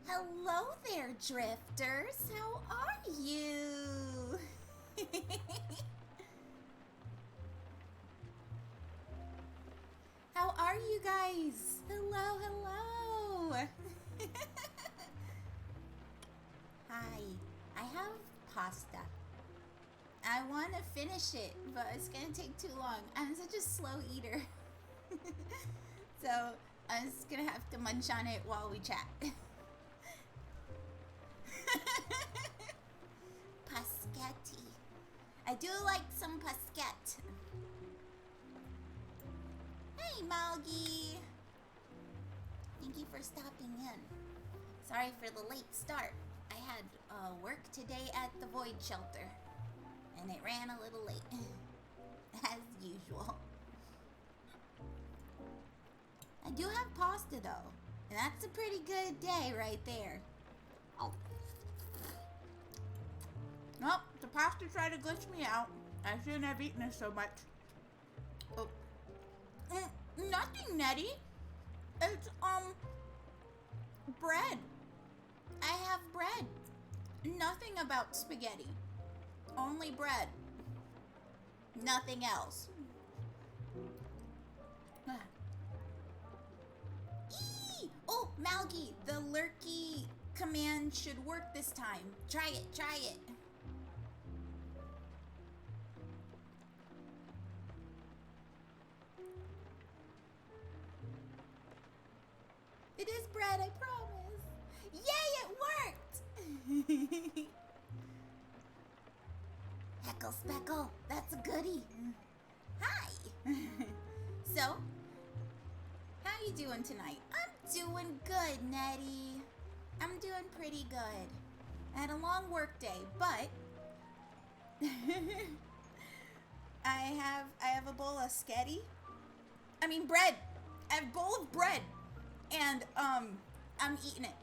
Hello there, drifters. How are you? How are you guys? Hello, hello. Hi. I have pasta. I want to finish it, but it's going to take too long. I'm such a slow eater. So I'm just going to have to munch on it while we chat. Paschetti. I do like some paschette. Hey, Malgi. Thank you for stopping in. Sorry for the late start. I had work today at the Void Shelter, and it ran a little late, as usual. I do have pasta though, and that's a pretty good day right there. Oh. Nope, the pasta tried to glitch me out. I shouldn't have eaten it so much. Oh. Nothing, Nettie. It's, bread. I have bread. Nothing about spaghetti. Only bread. Nothing else. Eee! Oh, Malgi, the lurky command should work this time. Try it, try it. It is bread, I promise. Yay, it worked! Heckle Speckle, that's a goodie. Hi. So, how you doing tonight? I'm doing good, Nettie. I'm doing pretty good. I had a long work day, but I have a bowl of bread. I have a bowl of bread. And I'm eating it.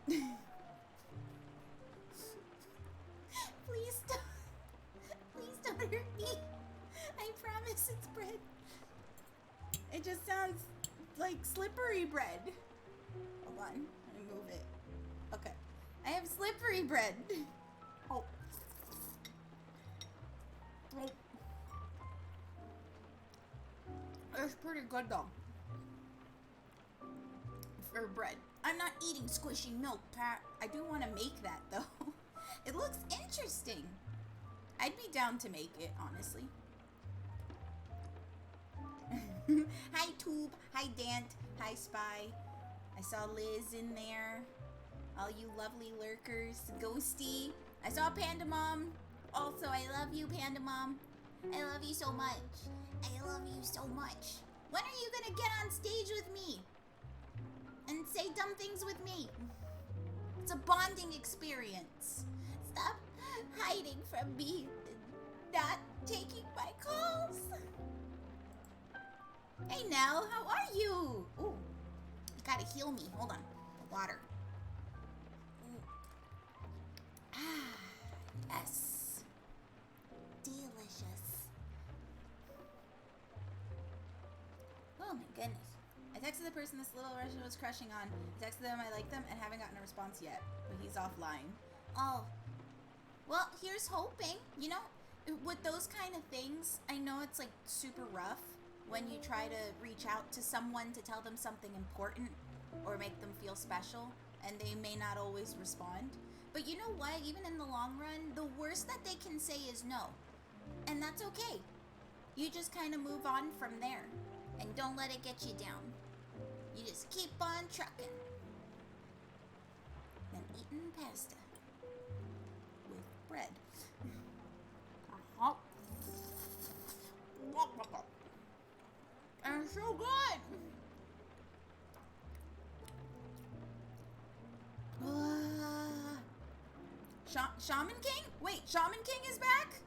Please don't hurt me. I promise it's bread. It just sounds like slippery bread. Hold on, let me move it. Okay, I have slippery bread. Oh. It's pretty good though. For bread. I'm not eating squishy milk, Pat. I do want to make that though. It looks interesting. I'd be down to make it, honestly. Hi Tube, hi Dant, hi Spy. I saw Liz in there. All you lovely lurkers. Ghosty. I saw Panda Mom. Also, I love you, Panda Mom. I love you so much. I love you so much. When are you gonna get on stage with me? And say dumb things with me. It's a bonding experience. Stop hiding from me. Not taking my calls. Hey Nell, how are you? Ooh, you gotta heal me. Hold on. Water. Ah, yes. Delicious. Oh my goodness. I texted the person this little Russian was crushing on. I texted them I like them and haven't gotten a response yet. But he's offline. Oh. Well, here's hoping. You know, with those kind of things, I know it's like super rough when you try to reach out to someone to tell them something important or make them feel special, and they may not always respond. But you know what? Even in the long run, the worst that they can say is no. And that's okay. You just kind of move on from there. And don't let it get you down. You just keep on trucking. And eating pasta. With bread. And it's so good! Shaman King? Wait, Shaman King is back?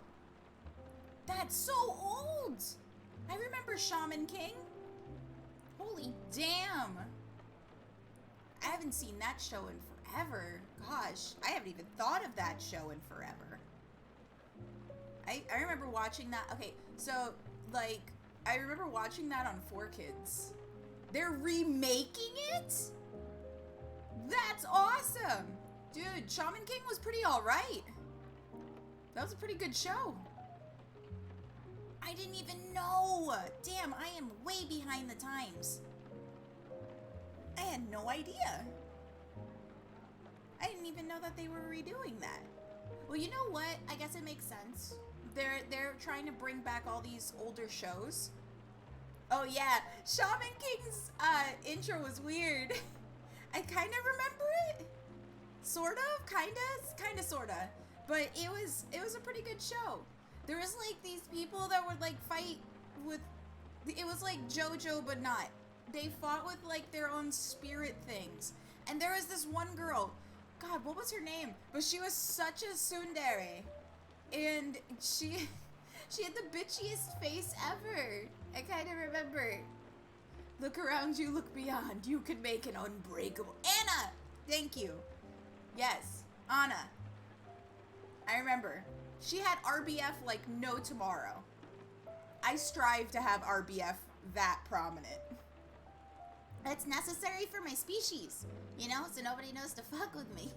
That's so old! I remember Shaman King. Holy damn. I haven't seen that show in forever. Gosh, I haven't even thought of that show in forever. I remember watching that. Okay, so, like, I remember watching that on 4Kids. They're remaking it? That's awesome. Dude, Shaman King was pretty alright. That was a pretty good show. I didn't even know. Damn, I am way behind the times. I had no idea. I didn't even know that they were redoing that. Well, you know what? I guess it makes sense. They're trying to bring back all these older shows. Oh yeah, Shaman King's intro was weird. I kind of remember it. Sort of, kind of, sort of. But it was a pretty good show. There was like these people that would like fight with, it was like JoJo but not. They fought with like their own spirit things. And there was this one girl, God, what was her name? But she was such a tsundere. And she had the bitchiest face ever. I kind of remember. Look around you, look beyond. You can make an unbreakable. Anna! Thank you. Yes, Anna. I remember. She had RBF like no tomorrow. I strive to have RBF that prominent. It's necessary for my species, you know, so nobody knows to fuck with me.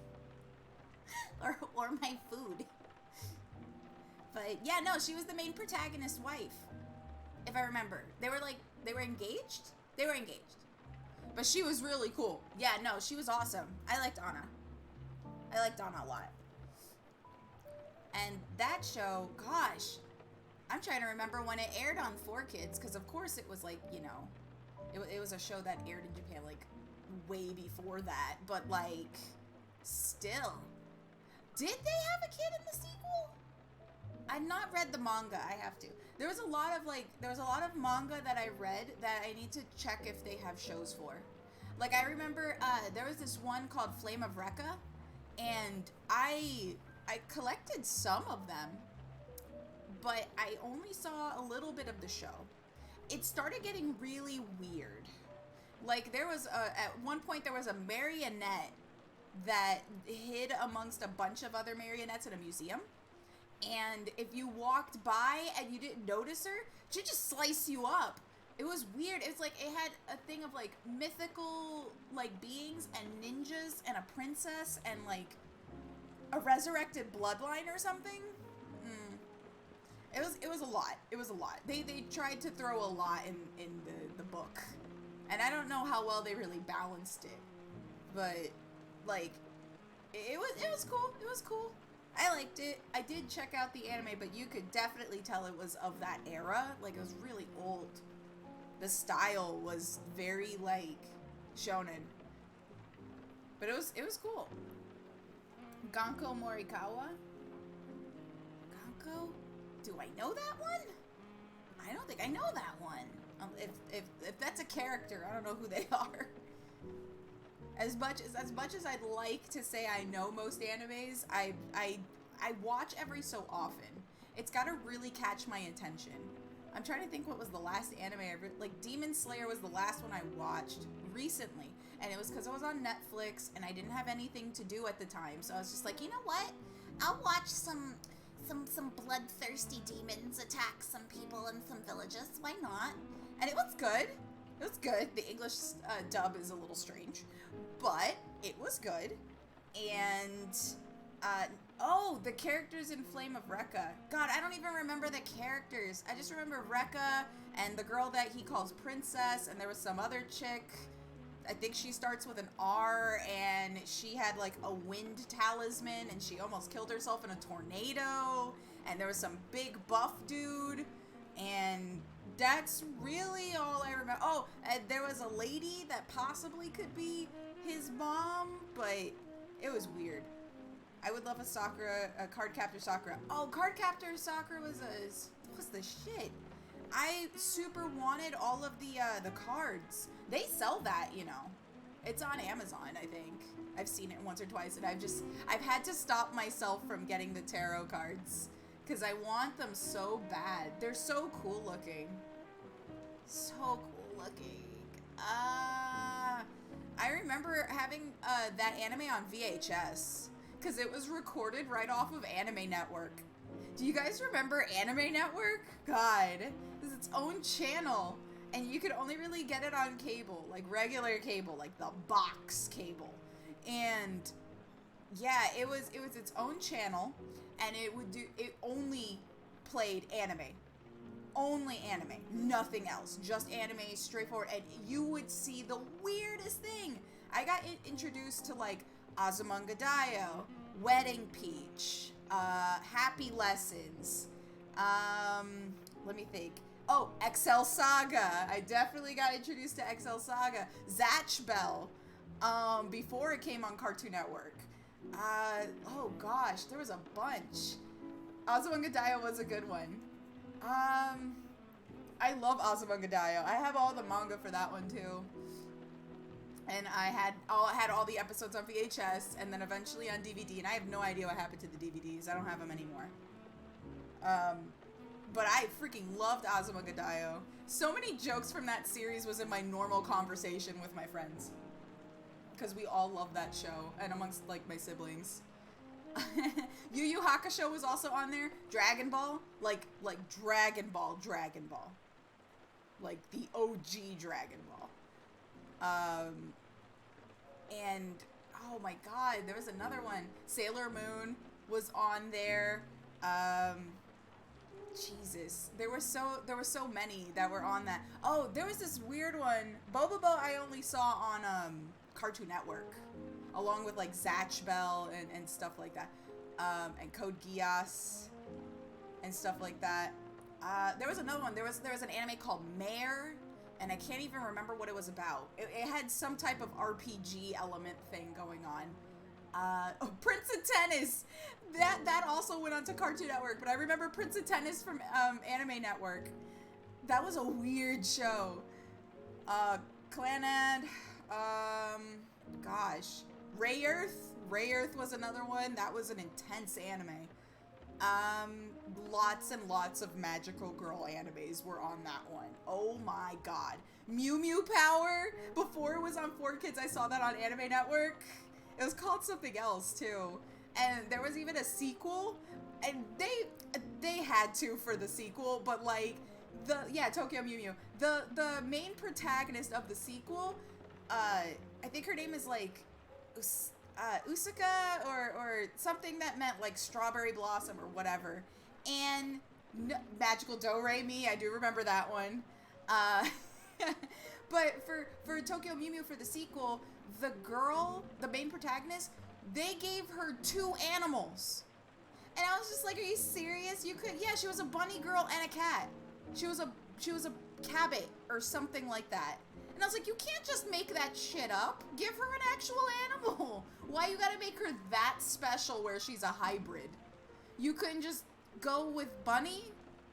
or my food. But yeah, no, she was the main protagonist's wife. If I remember. They were engaged? They were engaged. But she was really cool. Yeah, no, she was awesome. I liked Anna. I liked Anna a lot. And that show, gosh, I'm trying to remember when it aired on 4Kids, because of course it was like, you know, it was a show that aired in Japan like way before that, but like, still. Did they have a kid in the sequel? I've not read the manga. I have to. There was a lot of manga that I read that I need to check if they have shows for. Like I remember there was this one called Flame of Recca, and I collected some of them, but I only saw a little bit of the show. It started getting really weird. Like there was at one point there was a marionette that hid amongst a bunch of other marionettes in a museum. And if you walked by and you didn't notice her, she'd just slice you up. It was weird. It's like it had a thing of like mythical like beings and ninjas and a princess and like a resurrected bloodline or something. It was a lot. It was a lot. They tried to throw a lot in the book. And I don't know how well they really balanced it. But like it was cool. It was cool. I liked it. I did check out the anime, but you could definitely tell it was of that era. Like, it was really old. The style was very, like, shonen. But it was cool. Ganko Morikawa? Ganko? Do I know that one? I don't think I know that one. If that's a character, I don't know who they are. As much as I'd like to say I know most animes, I watch every so often. It's got to really catch my attention. I'm trying to think what was the last anime I ever... Like, Demon Slayer was the last one I watched recently. And it was because I was on Netflix and I didn't have anything to do at the time. So I was just like, you know what? I'll watch some bloodthirsty demons attack some people in some villages. Why not? And it was good. It was good. The English dub is a little strange. But it was good. And, the characters in Flame of Recca. God, I don't even remember the characters. I just remember Recca and the girl that he calls Princess, and there was some other chick. I think she starts with an R, and she had, like, a wind talisman, and she almost killed herself in a tornado, and there was some big buff dude, and that's really all I remember. Oh, and there was a lady that possibly could be his mom, but it was weird. I would love a Cardcaptor Sakura. Oh, Cardcaptor Sakura was the shit. I super wanted all of the cards. They sell that, you know. It's on Amazon, I think. I've seen it once or twice, and I've had to stop myself from getting the tarot cards because I want them so bad. They're so cool looking. So cool looking. I remember having that anime on VHS because it was recorded right off of Anime Network. Do you guys remember Anime Network? God, it's its own channel, and you could only really get it on cable, like regular cable, like the box cable. And Yeah, it was its own channel, and it only played anime. Only anime, nothing else, just anime, straightforward. And you would see the weirdest thing. I got introduced to like Azumanga Daioh, Wedding Peach, Happy Lessons. Let me think. Oh, XL Saga. I definitely got introduced to XL Saga. Zatch Bell. Before it came on Cartoon Network. Oh gosh, there was a bunch. Azumanga Daioh was a good one. I love Azumanga Daioh. I have all the manga for that one too. And I had all the episodes on VHS and then eventually on DVD, and I have no idea what happened to the DVDs. I don't have them anymore. But I freaking loved Azumanga Daioh. So many jokes from that series was in my normal conversation with my friends. Because we all love that show, and amongst like my siblings. Yu Yu Hakusho was also on there. Dragon Ball, like Dragon Ball, like the OG Dragon Ball. And oh my God, there was another one. Sailor Moon was on there. Jesus, there were so many that were on that. Oh, there was this weird one. Bobobo I only saw on Cartoon Network, along with like Zatch Bell and stuff like that, and Code Geass and stuff like that. There was another one. There was an anime called Mare, and I can't even remember what it was about. It had some type of RPG element thing going on. Oh, Prince of Tennis. That also went on to Cartoon Network, but I remember Prince of Tennis from Anime Network. That was a weird show. Clannad. Gosh. Ray Earth was another one. That was an intense anime. Lots and lots of magical girl animes were on that one. Oh my God. Mew Mew Power. Before it was on 4Kids, I saw that on Anime Network. It was called something else too. And there was even a sequel. And they had to for the sequel, but like Tokyo Mew Mew. The main protagonist of the sequel, I think her name is like Usuka or something that meant like strawberry blossom or whatever. And Magical Do-Re-Mi, I do remember that one. But for Tokyo Mew Mew, for the sequel, the girl, the main protagonist, they gave her 2 animals. And I was just like, are you serious? Yeah, she was a bunny girl and a cat. She was a cabbit or something like that. And I was like, you can't just make that shit up. Give her an actual animal. Why you gotta make her that special where she's a hybrid? You couldn't just go with Bunny?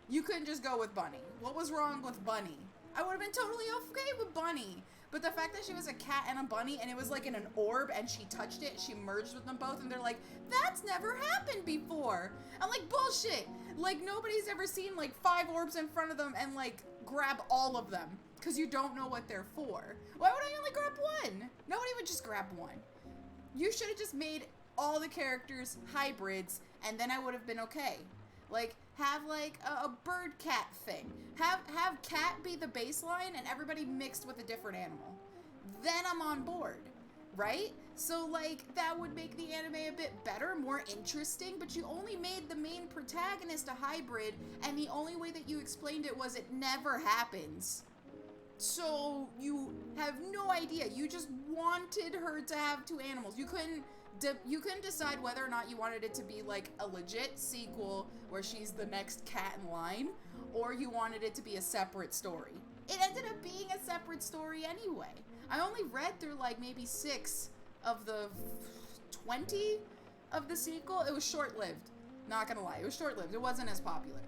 You couldn't just go with Bunny. What was wrong with Bunny? I would have been totally okay with Bunny. But the fact that she was a cat and a bunny, and it was like in an orb, and she touched it, she merged with them both, and they're like, that's never happened before. I'm like, bullshit. Like, nobody's ever seen like 5 orbs in front of them and like grab all of them, because you don't know what they're for. Why would I only grab one? Nobody would just grab one. You should have just made all the characters hybrids, and then I would have been okay. Like, have like a bird cat thing. Have cat be the baseline and everybody mixed with a different animal. Then I'm on board, right? So like that would make the anime a bit better, more interesting, but you only made the main protagonist a hybrid, and the only way that you explained it was it never happens. So you have no idea. You just wanted her to have 2 animals. You couldn't decide whether or not you wanted it to be like a legit sequel where she's the next cat in line, or you wanted it to be a separate story. It ended up being a separate story anyway. I only read through like maybe 6 of the 20 of the sequel. It was short-lived. Not gonna lie, it was short-lived. It wasn't as popular.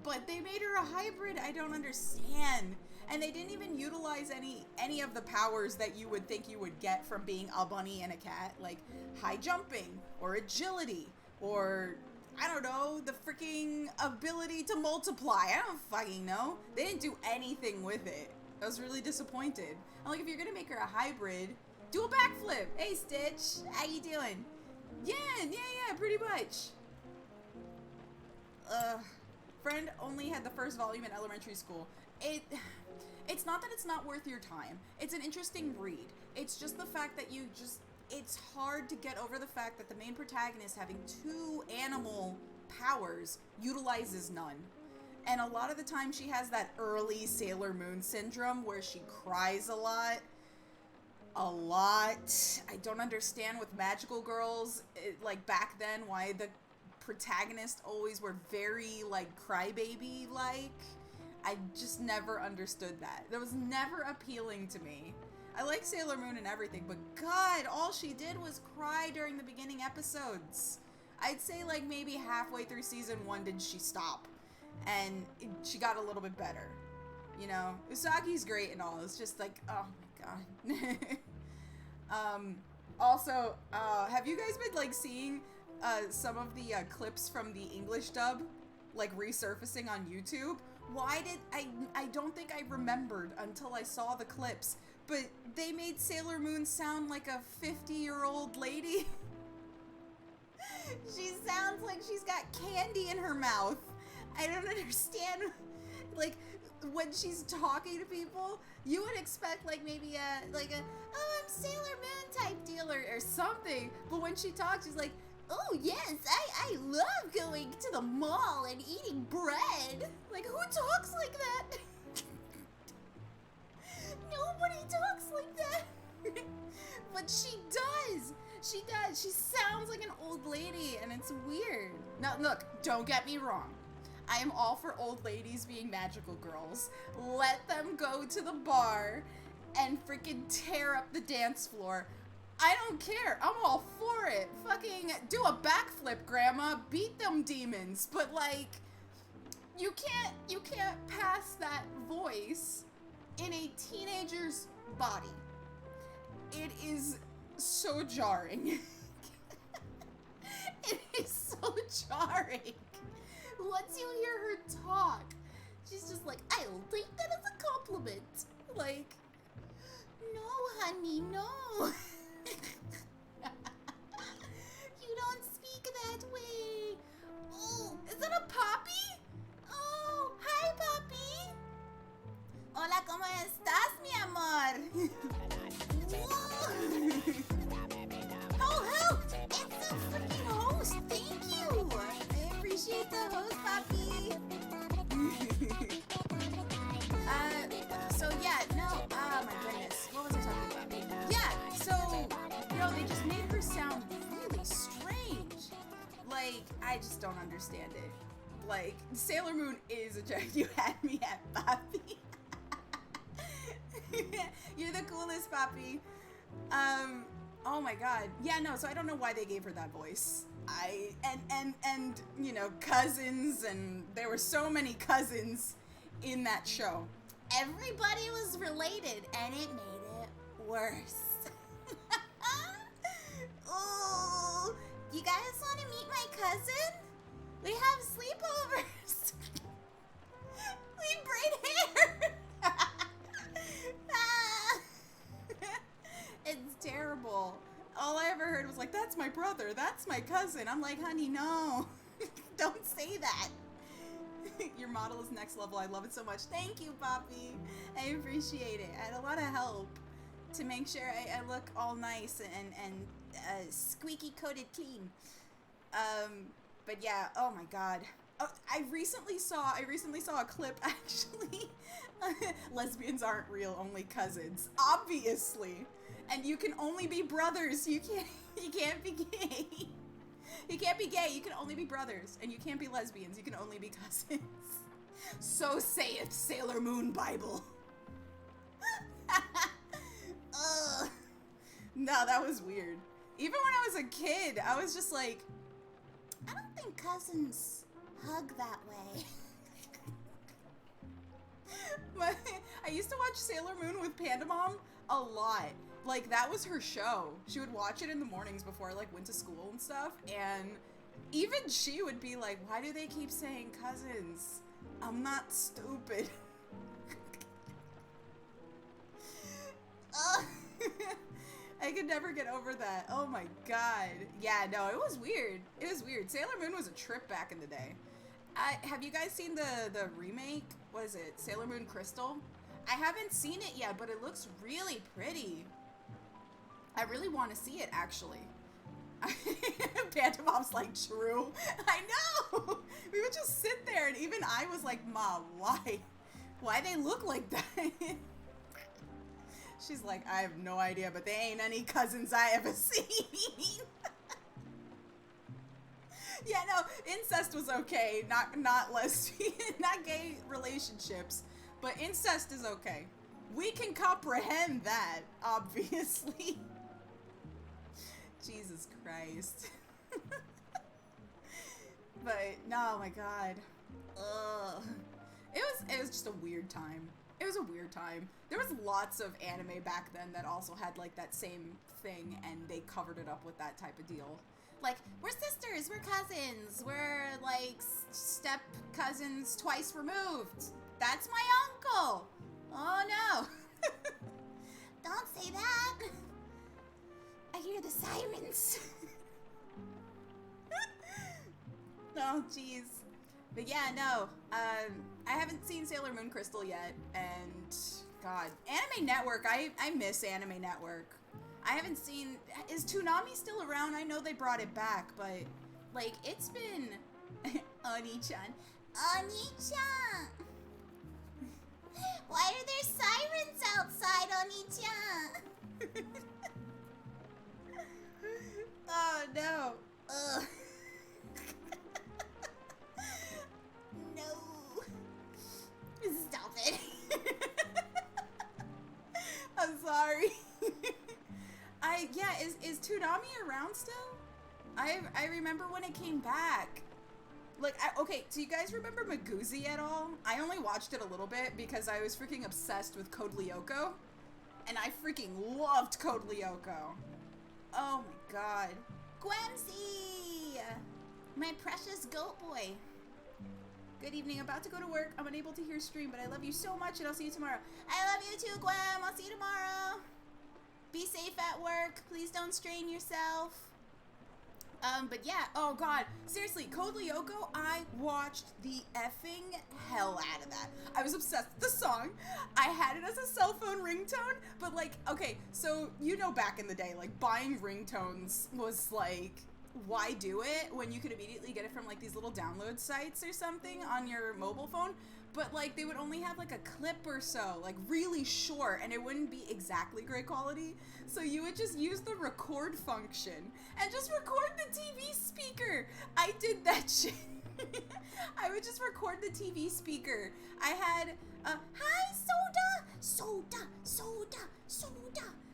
But they made her a hybrid. I don't understand. And they didn't even utilize any of the powers that you would think you would get from being a bunny and a cat, like high jumping or agility or, I don't know, the freaking ability to multiply. I don't fucking know. They didn't do anything with it. I was really disappointed. I'm like, if you're gonna make her a hybrid, do a backflip. Hey, Stitch, how you doing? Yeah, pretty much. Friend only had the first volume in elementary school. It's not that it's not worth your time. It's an interesting read. It's just the fact that you just it's hard to get over the fact that the main protagonist having two animal powers utilizes none. And a lot of the time she has that early Sailor Moon syndrome where she cries a lot. I don't understand with magical girls, like back then, why the protagonists always were very like crybaby like. I just never understood that. That was never appealing to me. I like Sailor Moon and everything, but God, all she did was cry during the beginning episodes. I'd say like maybe halfway through season 1 did she stop, and she got a little bit better. You know, Usagi's great and all. It's just like, oh my God. Also, have you guys been like seeing some of the clips from the English dub like resurfacing on YouTube? Why did I don't think I remembered until I saw the clips, but they made Sailor Moon sound like a 50-year-old lady. She sounds like she's got candy in her mouth. I don't understand. Like, when she's talking to people, you would expect like maybe oh, I'm Sailor Moon type deal or something. But when she talks, she's like, oh yes, I love going to the mall and eating bread. Like, who talks like that? Nobody talks like that. But she does. She does. She sounds like an old lady, and it's weird. Now, look, don't get me wrong. I am all for old ladies being magical girls. Let them go to the bar and freaking tear up the dance floor. I don't care. I'm all for it. Fucking do a backflip, Grandma. Beat them demons. But like, you can't pass that voice in a teenager's body. It is so jarring. It is so jarring. Once you hear her talk, she's just like, I'll take that as a compliment. Like, no, honey, no. You don't speak that way. Oh, is that a Poppy? Oh, hi, Poppy. Hola, ¿cómo estás, mi amor? Oh, help! It's the freaking host. Thank you. I appreciate the host, Poppy. So yeah, no, oh my goodness. What was I talking about? Yeah, so, you know, they just made her sound really strange. Like, I just don't understand it. Like, Sailor Moon is a joke. You had me at Poppy. You're the coolest, Poppy. Oh my God. Yeah, no, so I don't know why they gave her that voice. And you know, cousins, and there were so many cousins in that show. Everybody was related, and it made it worse. Oh, you guys want to meet my cousin? We have sleepovers. We braid hair. It's terrible. All I ever heard was like, that's my brother, that's my cousin. I'm like, honey, no. Don't say that. Your model is next level. I love it so much. Thank you, Poppy. I appreciate it. I had a lot of help to make sure I look all nice and squeaky coated clean. But yeah, oh my God. Oh, I recently saw a clip, actually. Lesbians aren't real, only cousins. Obviously. And you can only be brothers. You can't be gay. You can't be gay. You can only be brothers. And you can't be lesbians. You can only be cousins. So saith Sailor Moon Bible. Ugh. No, that was weird. Even when I was a kid, I was just like, I don't think cousins hug that way. But I used to watch Sailor Moon with Panda Mom a lot. Like, that was her show. She would watch it in the mornings before I, like, went to school and stuff. And even she would be like, why do they keep saying cousins? I'm not stupid. I could never get over that. Oh my God. Yeah, no, it was weird. It was weird. Sailor Moon was a trip back in the day. Have you guys seen the remake? What is it? Sailor Moon Crystal? I haven't seen it yet, but it looks really pretty. I really want to see it, actually. Pantomim's like, true. I know! We would just sit there, and even I was like, Ma, why? Why they look like that? She's like, I have no idea, but they ain't any cousins I ever seen. Yeah, no, incest was okay. Not lesbian, not gay relationships, but incest is okay. We can comprehend that, obviously. Jesus Christ. But no, my God. Ugh. It was just a weird time. It was a weird time. There was lots of anime back then that also had like that same thing, and they covered it up with that type of deal. Like, we're sisters, we're cousins, we're like step cousins twice removed. That's my uncle. Oh no. Don't say that. I hear the sirens. Oh, jeez. But yeah, no. I haven't seen Sailor Moon Crystal yet, and God, Anime Network. I miss Anime Network. I haven't seen. Is Toonami still around? I know they brought it back, but like it's been. Oni-chan. Oni-chan. Why are there sirens outside, Oni-chan? Oh no. Ugh. No. Stop it. I'm sorry. Is Toonami around still? I remember when it came back. Like, okay, do you guys remember Maguzi at all? I only watched it a little bit because I was freaking obsessed with Code Lyoko. And I freaking loved Code Lyoko. Oh my God. Gwemsy! My precious goat boy. Good evening. About to go to work. I'm unable to hear stream, but I love you so much, and I'll see you tomorrow. I love you too, Gwem. I'll see you tomorrow. Be safe at work. Please don't strain yourself. But yeah, oh God, seriously, Code Lyoko, I watched the effing hell out of that. I was obsessed with the song. I had it as a cell phone ringtone, but like, okay, so you know back in the day, like buying ringtones was like, why do it when you could immediately get it from like these little download sites or something on your mobile phone? But like they would only have like a clip or so, like really short, and it wouldn't be exactly great quality. So you would just use the record function and just record the TV speaker. I did that shit. I would just record the TV speaker. I had, hi Soda! Soda!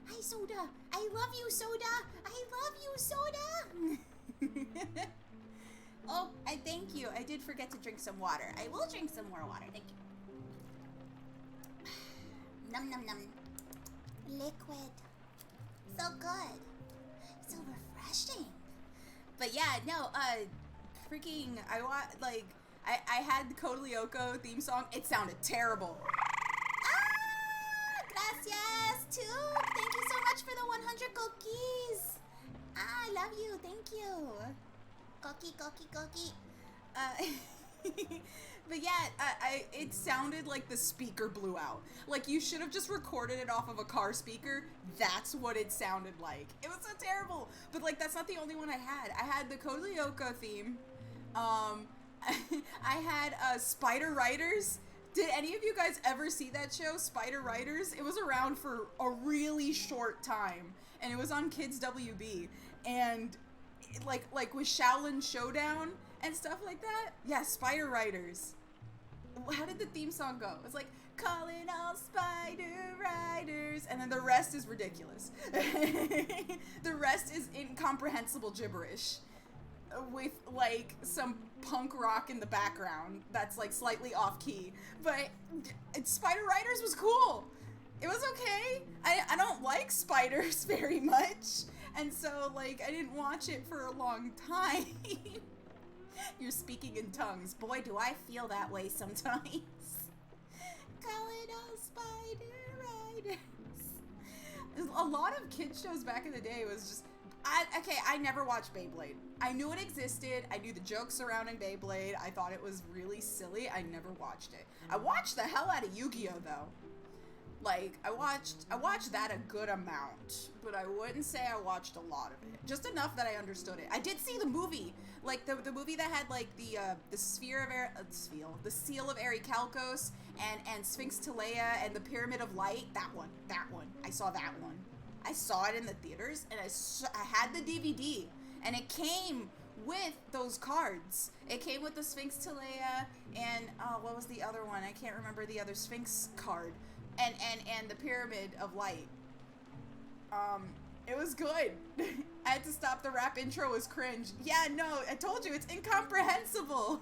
Hi Soda! I love you, Soda! I love you, Soda! Oh, I thank you. I did forget to drink some water. I will drink some more water. Thank you. Num num num. Liquid. So good. So refreshing. But yeah, no, freaking, I had the Code Lyoko theme song. It sounded terrible. Ah, gracias, too. Thank you so much for the 100 cookies. Ah, I love you. Thank you. Cookie. But yeah, it sounded like the speaker blew out. Like you should have just recorded it off of a car speaker. That's what it sounded like. It was so terrible. But like that's not the only one I had. I had the Code Lyoko theme. I had Spider Riders. Did any of you guys ever see that show, Spider Riders? It was around for a really short time, and it was on Kids WB. And like with Shaolin Showdown and stuff like that. Yeah, Spider Riders. How did the theme song go? It's like, calling all Spider Riders, and then the rest is ridiculous. The rest is incomprehensible gibberish with like some punk rock in the background that's like slightly off key. But Spider Riders was cool. It was okay. I don't like spiders very much. And so, like, I didn't watch it for a long time. You're speaking in tongues. Boy, do I feel that way sometimes. Call it all Spider Riders. A lot of kids shows back in the day was just... I never watched Beyblade. I knew it existed. I knew the jokes surrounding Beyblade. I thought it was really silly. I never watched it. I watched the hell out of Yu-Gi-Oh, though. Like, I watched that a good amount, but I wouldn't say I watched a lot of it. Just enough that I understood it. I did see the movie, like the movie that had like the the seal of Ericalcos and Sphinx Telea and the Pyramid of Light. That one. I saw that one. I saw it in the theaters, and I had the DVD, and it came with those cards. It came with the Sphinx Telea and what was the other one? I can't remember the other Sphinx card. And the Pyramid of Light. It was good. I had to stop. The rap intro was cringe. Yeah, no, I told you, it's incomprehensible.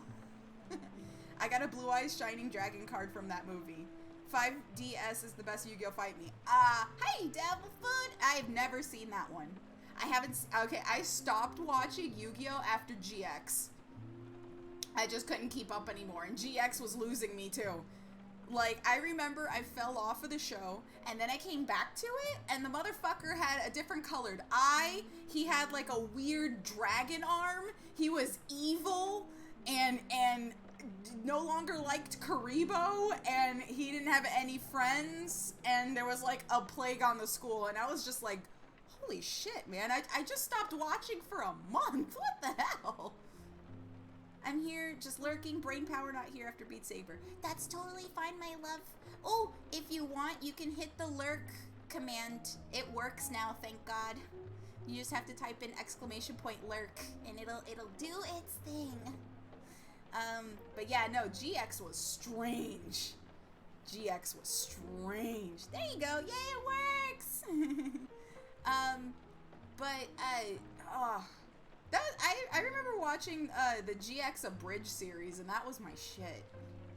I got a Blue Eyes Shining Dragon card from that movie. 5DS is the best Yu-Gi-Oh! Fight Me. Hey, Devil Food! I've never seen that one. I haven't, okay, I stopped watching Yu-Gi-Oh! After GX. I just couldn't keep up anymore, and GX was losing me too. Like, I remember I fell off of the show, and then I came back to it, and the motherfucker had a different colored eye. He had, like, a weird dragon arm. He was evil, and no longer liked Karibo, and he didn't have any friends, and there was, like, a plague on the school, and I was just like, holy shit, man. I just stopped watching for a month. What the hell? I'm here, just lurking, brain power not here after Beat Saber. That's totally fine, my love. Oh, if you want, you can hit the lurk command. It works now, thank God. You just have to type in !lurk, and it'll do its thing. But yeah, no, GX was strange. GX was strange. There you go, yay, it works! I remember watching the GX Abridged series, and that was my shit.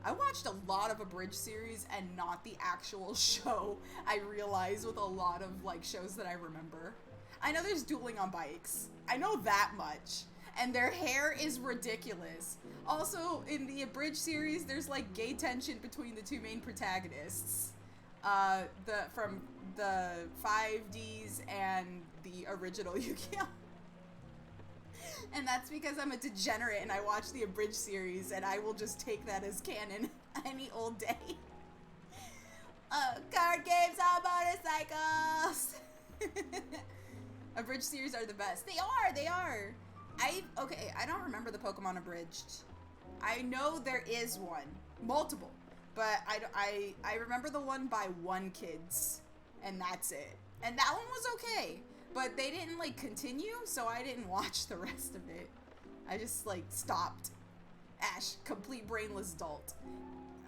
I watched a lot of Abridged series and not the actual show, I realize, with a lot of, like, shows that I remember. I know there's dueling on bikes. I know that much. And their hair is ridiculous. Also, in the Abridged series, there's, like, gay tension between the two main protagonists. From the 5Ds and the original Yu-Gi-Oh! And that's because I'm a degenerate and I watch the Abridged series, and I will just take that as canon any old day. Card games on motorcycles! Abridged series are the best. They are! I don't remember the Pokemon Abridged. I know there is one. Multiple. But I remember the one by One Kids. And that's it. And that one was okay. But they didn't, like, continue, so I didn't watch the rest of it. I just, like, stopped. Ash, complete brainless dolt.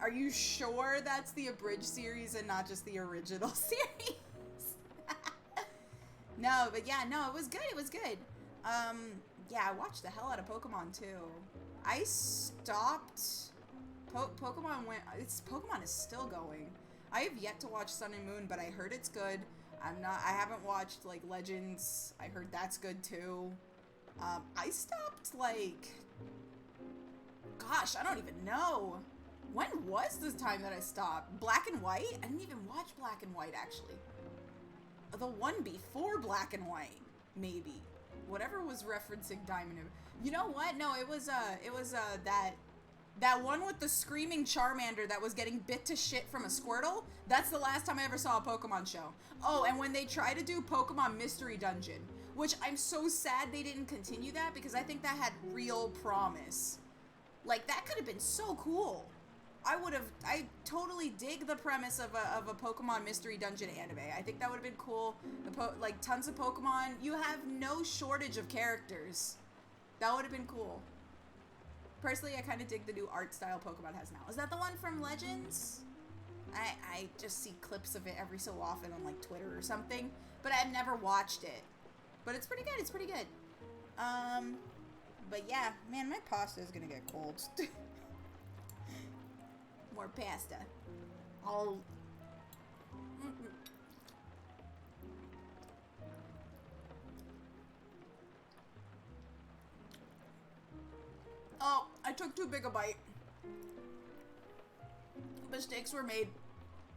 Are you sure that's the Abridged series and not just the original series? No, but yeah, no, it was good, yeah, I watched the hell out of Pokemon, too. I stopped... Pokemon is still going. I have yet to watch Sun and Moon, but I heard it's good. I haven't watched, like, Legends. I heard that's good, too. I stopped, like... Gosh, I don't even know. When was this time that I stopped? Black and White? I didn't even watch Black and White, actually. The one before Black and White, maybe. Whatever was referencing Diamond and... You know what? No, it was that one with the screaming Charmander that was getting bit to shit from a Squirtle. That's the last time I ever saw a Pokemon show. Oh, and when they try to do Pokemon Mystery Dungeon, which I'm so sad they didn't continue that, because I think that had real promise. Like, that could have been so cool. I totally dig the premise of a Pokemon Mystery Dungeon anime. I think that would have been cool. Like, tons of Pokemon. You have no shortage of characters. That would have been cool. Personally, I kind of dig the new art style Pokemon has now. Is that the one from Legends? I just see clips of it every so often on, like, Twitter or something. But I've never watched it. But it's pretty good. It's pretty good. But yeah, man, my pasta is gonna get cold. More pasta. Oh. Oh, I took too big a bite. Mistakes were made.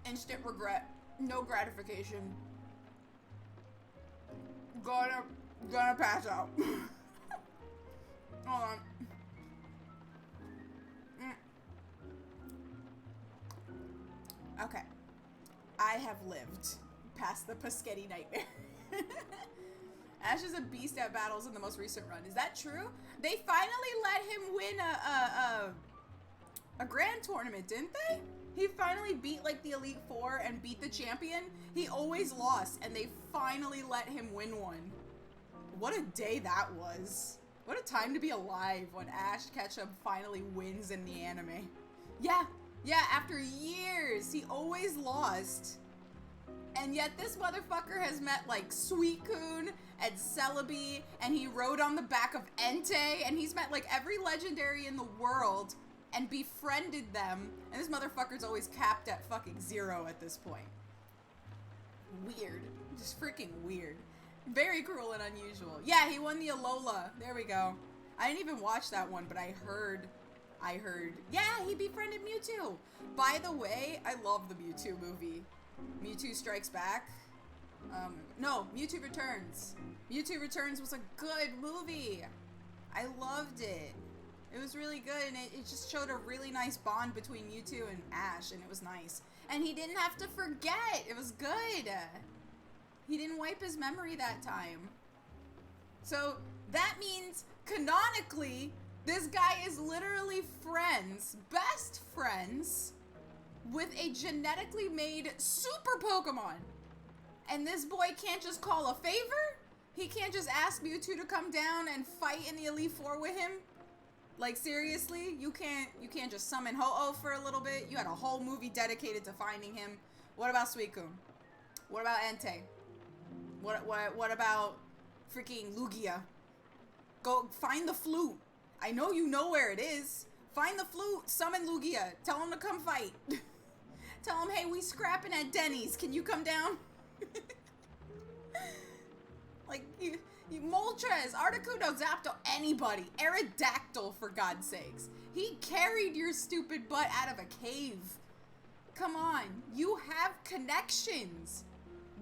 Instant regret. No gratification. Gonna pass out. Hold on. Okay. I have lived past the Paschetti nightmare. Ash is a beast at battles in the most recent run. Is that true? They finally let him win a grand tournament, didn't they? He finally beat like the Elite Four and beat the champion. He always lost, and they finally let him win one. What a day that was. What a time to be alive when Ash Ketchum finally wins in the anime. Yeah, after years, he always lost. And yet this motherfucker has met like Suicune and Celebi, and he rode on the back of Entei, and he's met like every legendary in the world and befriended them, and this motherfucker's always capped at fucking 0 at this point. Weird. Just freaking weird. Very cruel and unusual. Yeah, he won the Alola. There we go. I didn't even watch that one, but I heard. Yeah, he befriended Mewtwo. By the way, I love the Mewtwo movie. Mewtwo Strikes Back. No, Mewtwo Returns. Mewtwo Returns was a good movie. I loved it. It was really good, and it just showed a really nice bond between Mewtwo and Ash, and it was nice. And he didn't have to forget. It was good. He didn't wipe his memory that time. So that means, canonically, this guy is literally friends, best friends, with a genetically made super Pokemon. And this boy can't just call a favor? He can't just ask Mewtwo to come down and fight in the Elite Four with him? Like, seriously? You can't just summon Ho-Oh for a little bit? You had a whole movie dedicated to finding him. What about Suicune? What about Entei? What about freaking Lugia? Go find the flute. I know you know where it is. Find the flute, summon Lugia. Tell him to come fight. Tell him, hey, we scrapping at Denny's. Can you come down? Like, you Moltres, Articuno, Zapdos, anybody. Aerodactyl, for God's sakes. He carried your stupid butt out of a cave. Come on. You have connections.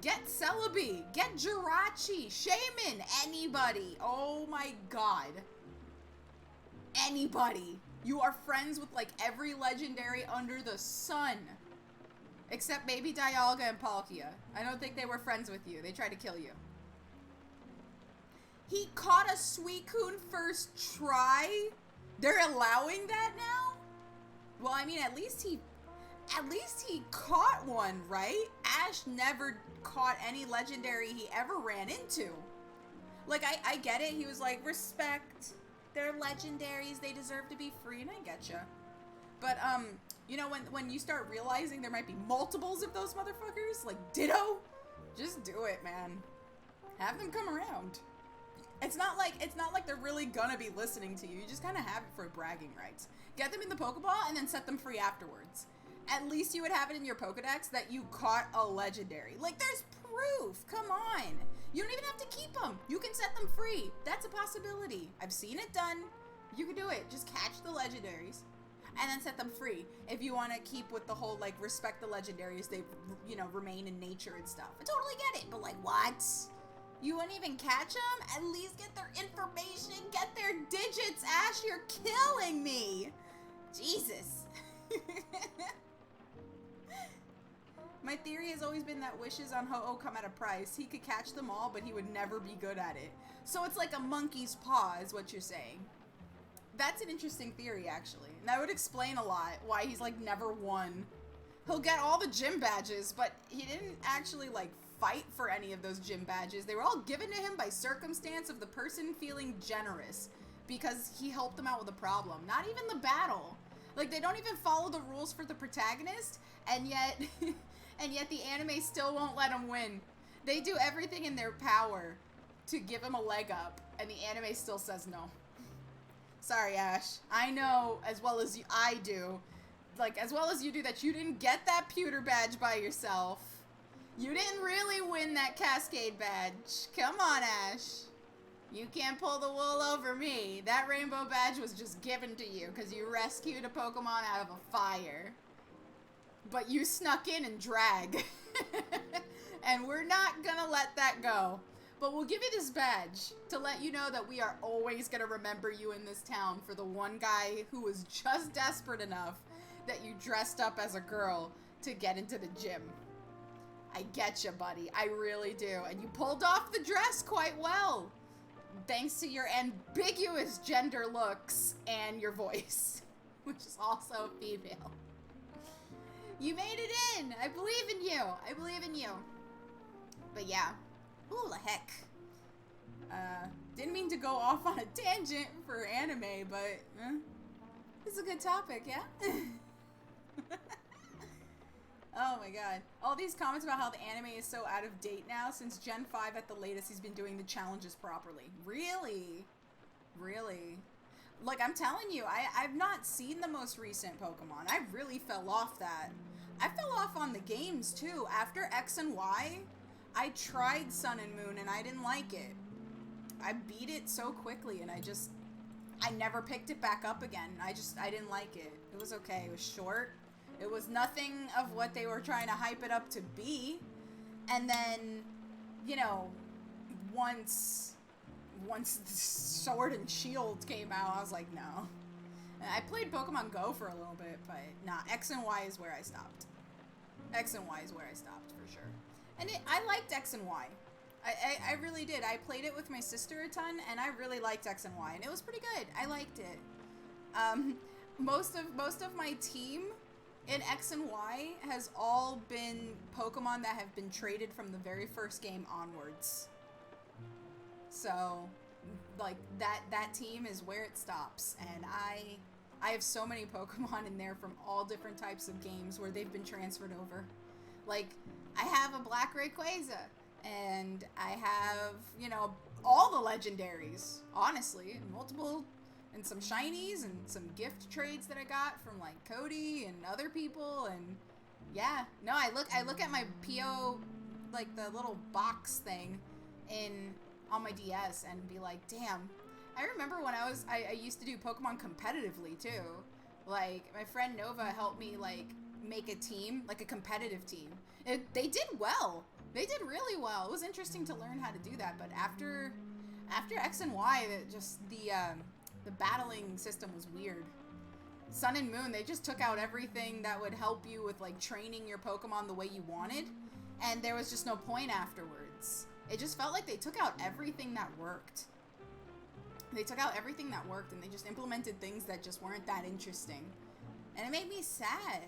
Get Celebi. Get Jirachi. Shaman. Anybody. Oh my god. Anybody. You are friends with like every legendary under the sun. Except maybe Dialga and Palkia. I don't think they were friends with you. They tried to kill you. He caught a Suicune first try? They're allowing that now? Well, I mean, at least he caught one, right? Ash never caught any legendary he ever ran into. Like, I get it. He was like, respect. They're legendaries. They deserve to be free, and I get you. But, you know, when you start realizing there might be multiples of those motherfuckers, like Ditto, just do it, man. Have them come around. It's not like they're really gonna be listening to you. You just kind of have it for bragging rights. Get them in the Pokeball and then set them free afterwards. At least you would have it in your Pokedex that you caught a legendary. Like, there's proof. Come on. You don't even have to keep them. You can set them free. That's a possibility. I've seen it done. You can do it. Just catch the legendaries and then set them free. If you want to keep with the whole, like, respect the legendaries, they, you know, remain in nature and stuff. I totally get it. But, like, what? You wouldn't even catch them? At least get their information. Get their digits. Ash, you're killing me. Jesus. My theory has always been that wishes on Ho-Oh come at a price. He could catch them all, but he would never be good at it. So it's like a monkey's paw is what you're saying. That's an interesting theory, actually. And that would explain a lot why he's, like, never won. He'll get all the gym badges, but he didn't actually, like, fight for any of those gym badges. They were all given to him by circumstance of the person feeling generous because he helped them out with a problem. Not even the battle. Like, they don't even follow the rules for the protagonist, and yet and yet the anime still won't let him win. They do everything in their power to give him a leg up, and the anime still says no. Sorry, Ash. I know as well as I do, like, as well as you do, that you didn't get that pewter badge by yourself. You didn't really win that Cascade badge. Come on, Ash. You can't pull the wool over me. That rainbow badge was just given to you because you rescued a Pokemon out of a fire. But you snuck in and drag. And we're not gonna let that go. But we'll give you this badge to let you know that we are always gonna remember you in this town for the one guy who was just desperate enough that you dressed up as a girl to get into the gym. I get you, buddy. I really do. And you pulled off the dress quite well. Thanks to your ambiguous gender looks and your voice, which is also female. You made it in. I believe in you. I believe in you. But yeah. Ooh, the heck. Didn't mean to go off on a tangent for anime, but it's a good topic, yeah? Oh my god. All these comments about how the anime is so out of date now. Since Gen 5 at the latest, he's been doing the challenges properly. Really? Really? Like, I'm telling you, I've not seen the most recent Pokemon. I really fell off that. I fell off on the games, too. After X and Y, I tried Sun and Moon, and I didn't like it. I beat it so quickly, and I never picked it back up again. I didn't like it. It was okay. It was short. It was nothing of what they were trying to hype it up to be. And then, you know, once Sword and Shield came out, I was like, no. And I played Pokemon Go for a little bit, but nah, X and Y is where I stopped. X and Y is where I stopped, for sure. And I liked X and Y. I really did. I played it with my sister a ton, and I really liked X and Y, and it was pretty good. I liked it. Most of my team in X and Y has all been Pokemon that have been traded from the very first game onwards. So, like, that team is where it stops, and I have so many Pokemon in there from all different types of games where they've been transferred over. Like, I have a Black Rayquaza, and I have, you know, all the legendaries, honestly, and multiple, and some shinies, and some gift trades that I got from, like, Cody and other people, and yeah. No, I look at my PO, like, the little box thing on my DS and be like, damn. I remember when I used to do Pokemon competitively, too. Like, my friend Nova helped me, like, make a team, like a competitive team. They did well. They did really well. It was interesting to learn how to do that, but after X and Y, the battling system was weird. Sun and Moon, they just took out everything that would help you with, like, training your Pokemon the way you wanted, and there was just no point afterwards. It just felt like they took out everything that worked. They took out everything that worked, and they just implemented things that just weren't that interesting. And it made me sad.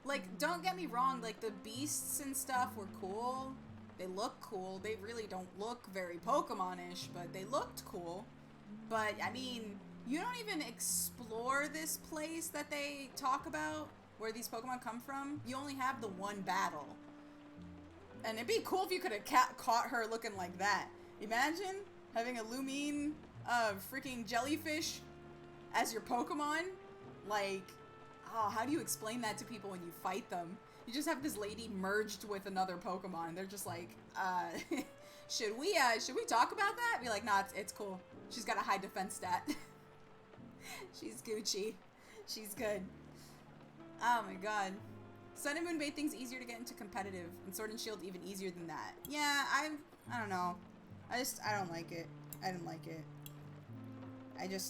Like, don't get me wrong, like, the beasts and stuff were cool. They look cool. They really don't look very Pokemon-ish, but they looked cool. But, I mean, you don't even explore this place that they talk about, where these Pokemon come from. You only have the one battle. And it'd be cool if you could have caught her looking like that. Imagine having a Lumine freaking jellyfish as your Pokemon. Like, oh, how do you explain that to people when you fight them? You just have this lady merged with another Pokemon. They're just like, should we talk about that? Be like, nah, it's cool. She's got a high defense stat. She's Gucci. She's good. Oh my god. Sun and Moon made things easier to get into competitive, and Sword and Shield even easier than that. Yeah, I don't know. I don't like it. I didn't like it.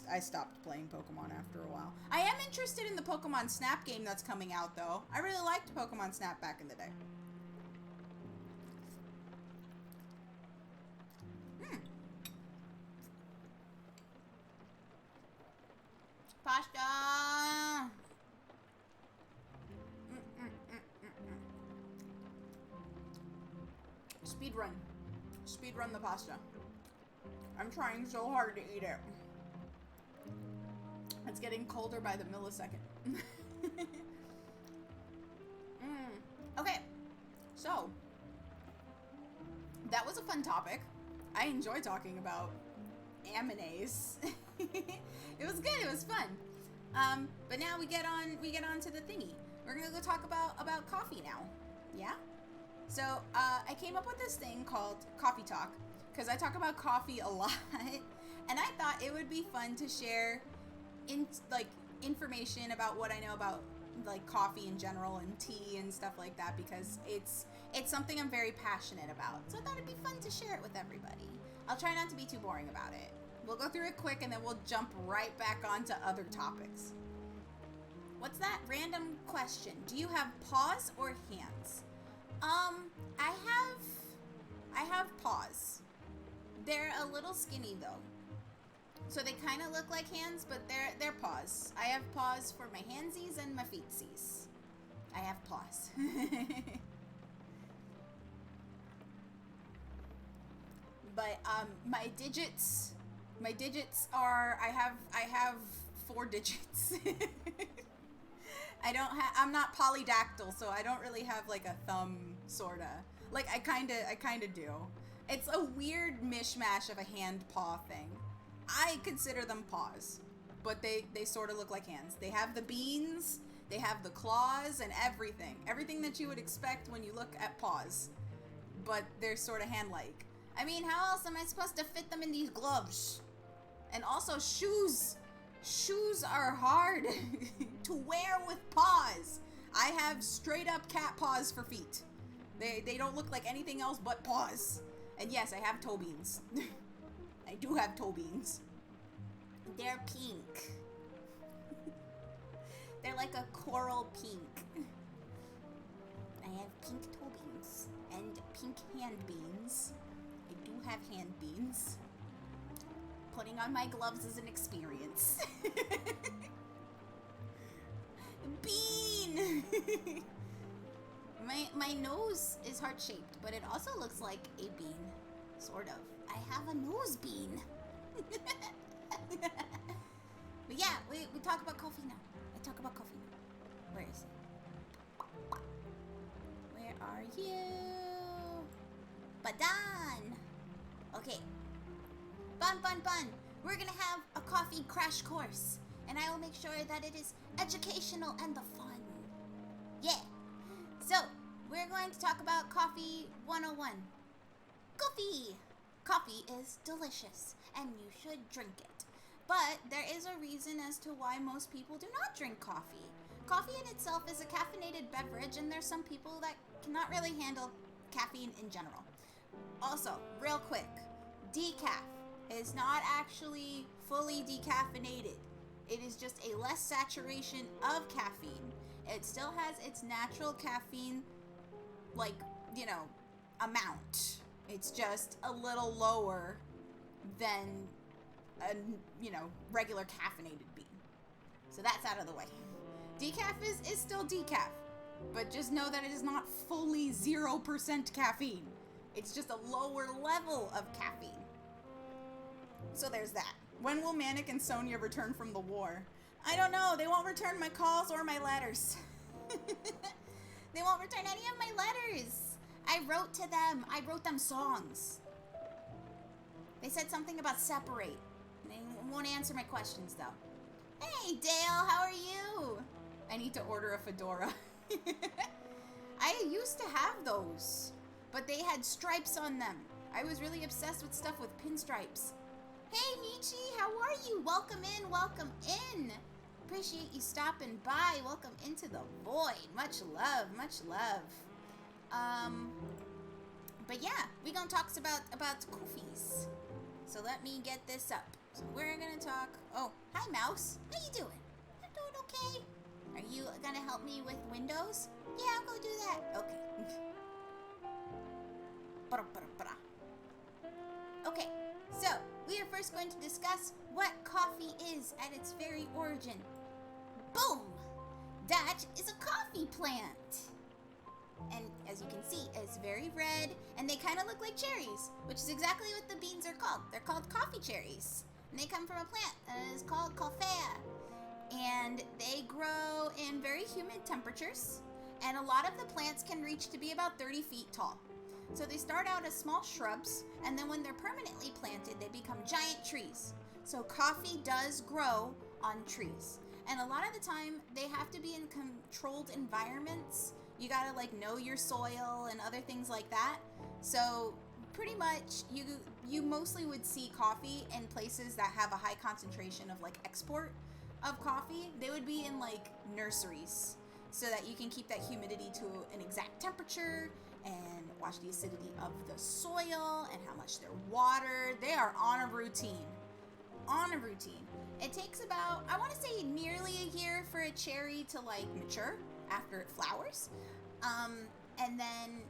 I stopped playing Pokemon after a while. I am interested in the Pokemon Snap game that's coming out, though. I really liked Pokemon Snap back in the day. Pasta! Speedrun. Speedrun the pasta. I'm trying so hard to eat it. It's getting colder by the millisecond. Okay, so that was a fun topic. I enjoy talking about animes. It was good. It was fun. But now we get on to the thingy. We're gonna go talk about coffee now. Yeah. So I came up with this thing called Coffee Talk because I talk about coffee a lot, and I thought it would be fun to share information about what I know about like coffee in general and tea and stuff like that, because it's something I'm very passionate about. So I thought it'd be fun to share it with everybody. I'll try not to be too boring about it. We'll go through it quick and then we'll jump right back onto other topics. What's that? Random question. Do you have paws or hands? I have paws. They're a little skinny though. So they kind of look like hands, but they're paws. I have paws for my handsies and my feetsies. I have paws. But my digits are I have 4 digits. I'm not polydactyl, so I don't really have like a thumb sorta. Like I kinda do. It's a weird mishmash of a hand paw thing. I consider them paws, but they sort of look like hands. They have the beans, they have the claws, and everything. Everything that you would expect when you look at paws, but they're sort of hand-like. I mean, how else am I supposed to fit them in these gloves? And also shoes. Shoes are hard to wear with paws. I have straight up cat paws for feet. They don't look like anything else but paws. And yes, I have toe beans. I do have toe beans. They're pink. They're like a coral pink. I have pink toe beans and pink hand beans. I do have hand beans. Putting on my gloves is an experience. Bean! My nose is heart-shaped, but it also looks like a bean. Sort of. I have a nose bean. But yeah, we talk about coffee now. I talk about coffee now. Where is it? Where are you? Badan! Okay. Bun. We're gonna have a coffee crash course, and I will make sure that it is educational and the fun. Yeah. So, we're going to talk about Coffee 101. Coffee! Coffee is delicious, and you should drink it. But there is a reason as to why most people do not drink coffee. Coffee in itself is a caffeinated beverage, and there's some people that cannot really handle caffeine in general. Also, real quick, decaf is not actually fully decaffeinated. It is just a less saturation of caffeine. It still has its natural caffeine, like, amount. It's just a little lower than a, regular caffeinated bean. So that's out of the way. Decaf is still decaf, but just know that it is not fully 0% caffeine. It's just a lower level of caffeine. So there's that. When will Manic and Sonia return from the war? I don't know. They won't return my calls or my letters. They won't return any of my letters. I wrote to them. I wrote them songs. They said something about separate. They won't answer my questions, though. Hey, Dale, how are you? I need to order a fedora. I used to have those, but they had stripes on them. I was really obsessed with stuff with pinstripes. Hey, Michi, how are you? Welcome in, welcome in. Appreciate you stopping by. Welcome into the void. Much love, much love. But yeah, we gonna talk about coffees. So let me get this up. So we're gonna talk. Oh, hi, Mouse. How you doing? I'm doing okay. Are you gonna help me with Windows? Yeah, I'll go do that. Okay. Okay, so we are first going to discuss what coffee is at its very origin. Boom! That is a coffee plant. And as you can see, it's very red, and they kind of look like cherries, which is exactly what the beans are called. They're called coffee cherries, and they come from a plant that is called coffea. And they grow in very humid temperatures, and a lot of the plants can reach to be about 30 feet tall. So they start out as small shrubs, and then when they're permanently planted, they become giant trees. So coffee does grow on trees. And a lot of the time, they have to be in controlled environments. You gotta know your soil and other things like that. So pretty much, you mostly would see coffee in places that have a high concentration of export of coffee. They would be in nurseries, so that you can keep that humidity to an exact temperature and watch the acidity of the soil and how much they're watered. They are on a routine. On a routine. It takes about, I want to say, nearly a year for a cherry to mature after it flowers. And then,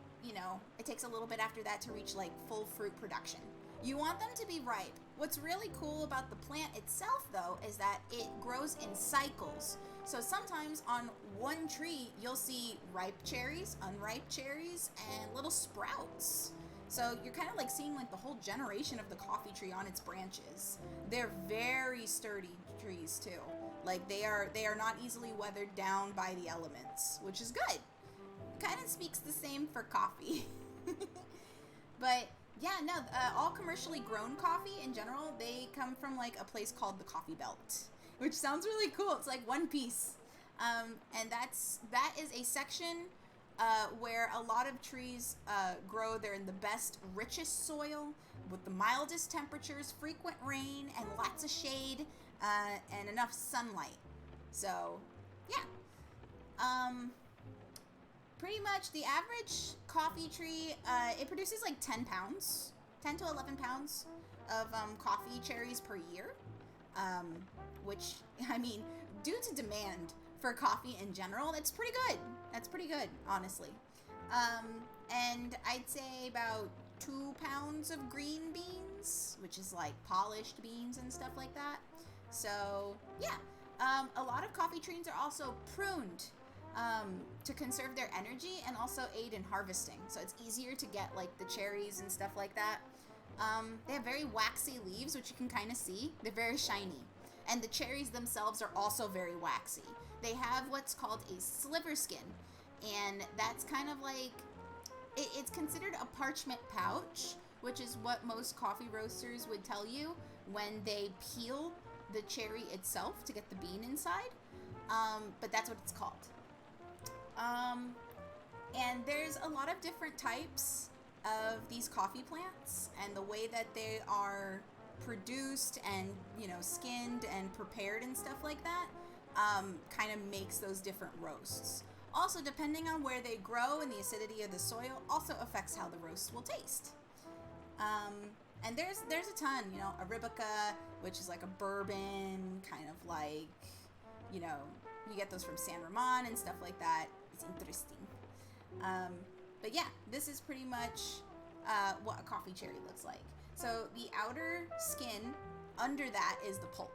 it takes a little bit after that to reach like full fruit production. You want them to be ripe. What's really cool about the plant itself, though, is that it grows in cycles. So sometimes on one tree, you'll see ripe cherries, unripe cherries, and little sprouts. So you're kind of like seeing like the whole generation of the coffee tree on its branches. They're very sturdy trees too. Like they are not easily weathered down by the elements, which is good. Kind of speaks the same for coffee. But yeah, no, all commercially grown coffee in general, they come from like a place called the Coffee Belt, which sounds really cool. It's like one piece. And that is a section where a lot of trees grow. They're in the best, richest soil with the mildest temperatures, frequent rain, and lots of shade, and enough sunlight. So, yeah. Pretty much the average coffee tree, it produces like 10 pounds, 10 to 11 pounds of coffee cherries per year, which, I mean, due to demand for coffee in general, that's pretty good. That's pretty good, honestly. And I'd say about 2 pounds of green beans, which is like polished beans and stuff like that. So, yeah. A lot of coffee trees are also pruned to conserve their energy and also aid in harvesting. So it's easier to get like the cherries and stuff like that. They have very waxy leaves, which you can kind of see. They're very shiny. And the cherries themselves are also very waxy. They have what's called a sliver skin. And that's kind of like, it's considered a parchment pouch, which is what most coffee roasters would tell you when they peel the cherry itself to get the bean inside. But that's what it's called. And there's a lot of different types of these coffee plants, and the way that they are produced and, skinned and prepared and stuff like that, kind of makes those different roasts. Also, depending on where they grow and the acidity of the soil also affects how the roast will taste. And there's a ton, Arabica, which is like a bourbon, kind of like, you get those from San Ramon and stuff like that. It's interesting. But yeah, this is pretty much what a coffee cherry looks like. So the outer skin, under that is the pulp.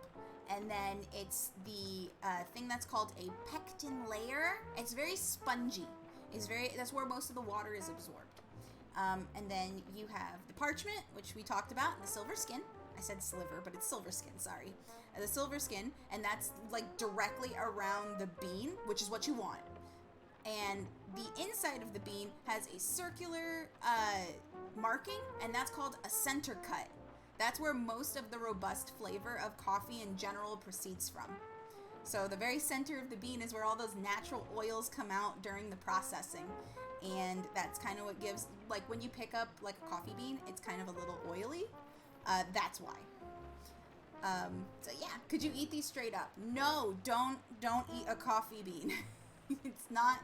And then it's the thing that's called a pectin layer. It's very spongy. That's where most of the water is absorbed. And then you have the parchment, which we talked about, and the silver skin. I said sliver, but it's silver skin, sorry. The silver skin, and that's like directly around the bean, which is what you want. And the inside of the bean has a circular marking, and that's called a center cut. That's where most of the robust flavor of coffee in general proceeds from. So the very center of the bean is where all those natural oils come out during the processing. And that's kind of what gives, like when you pick up like a coffee bean, it's kind of a little oily. That's why. So yeah, could you eat these straight up? No, don't eat a coffee bean. It's not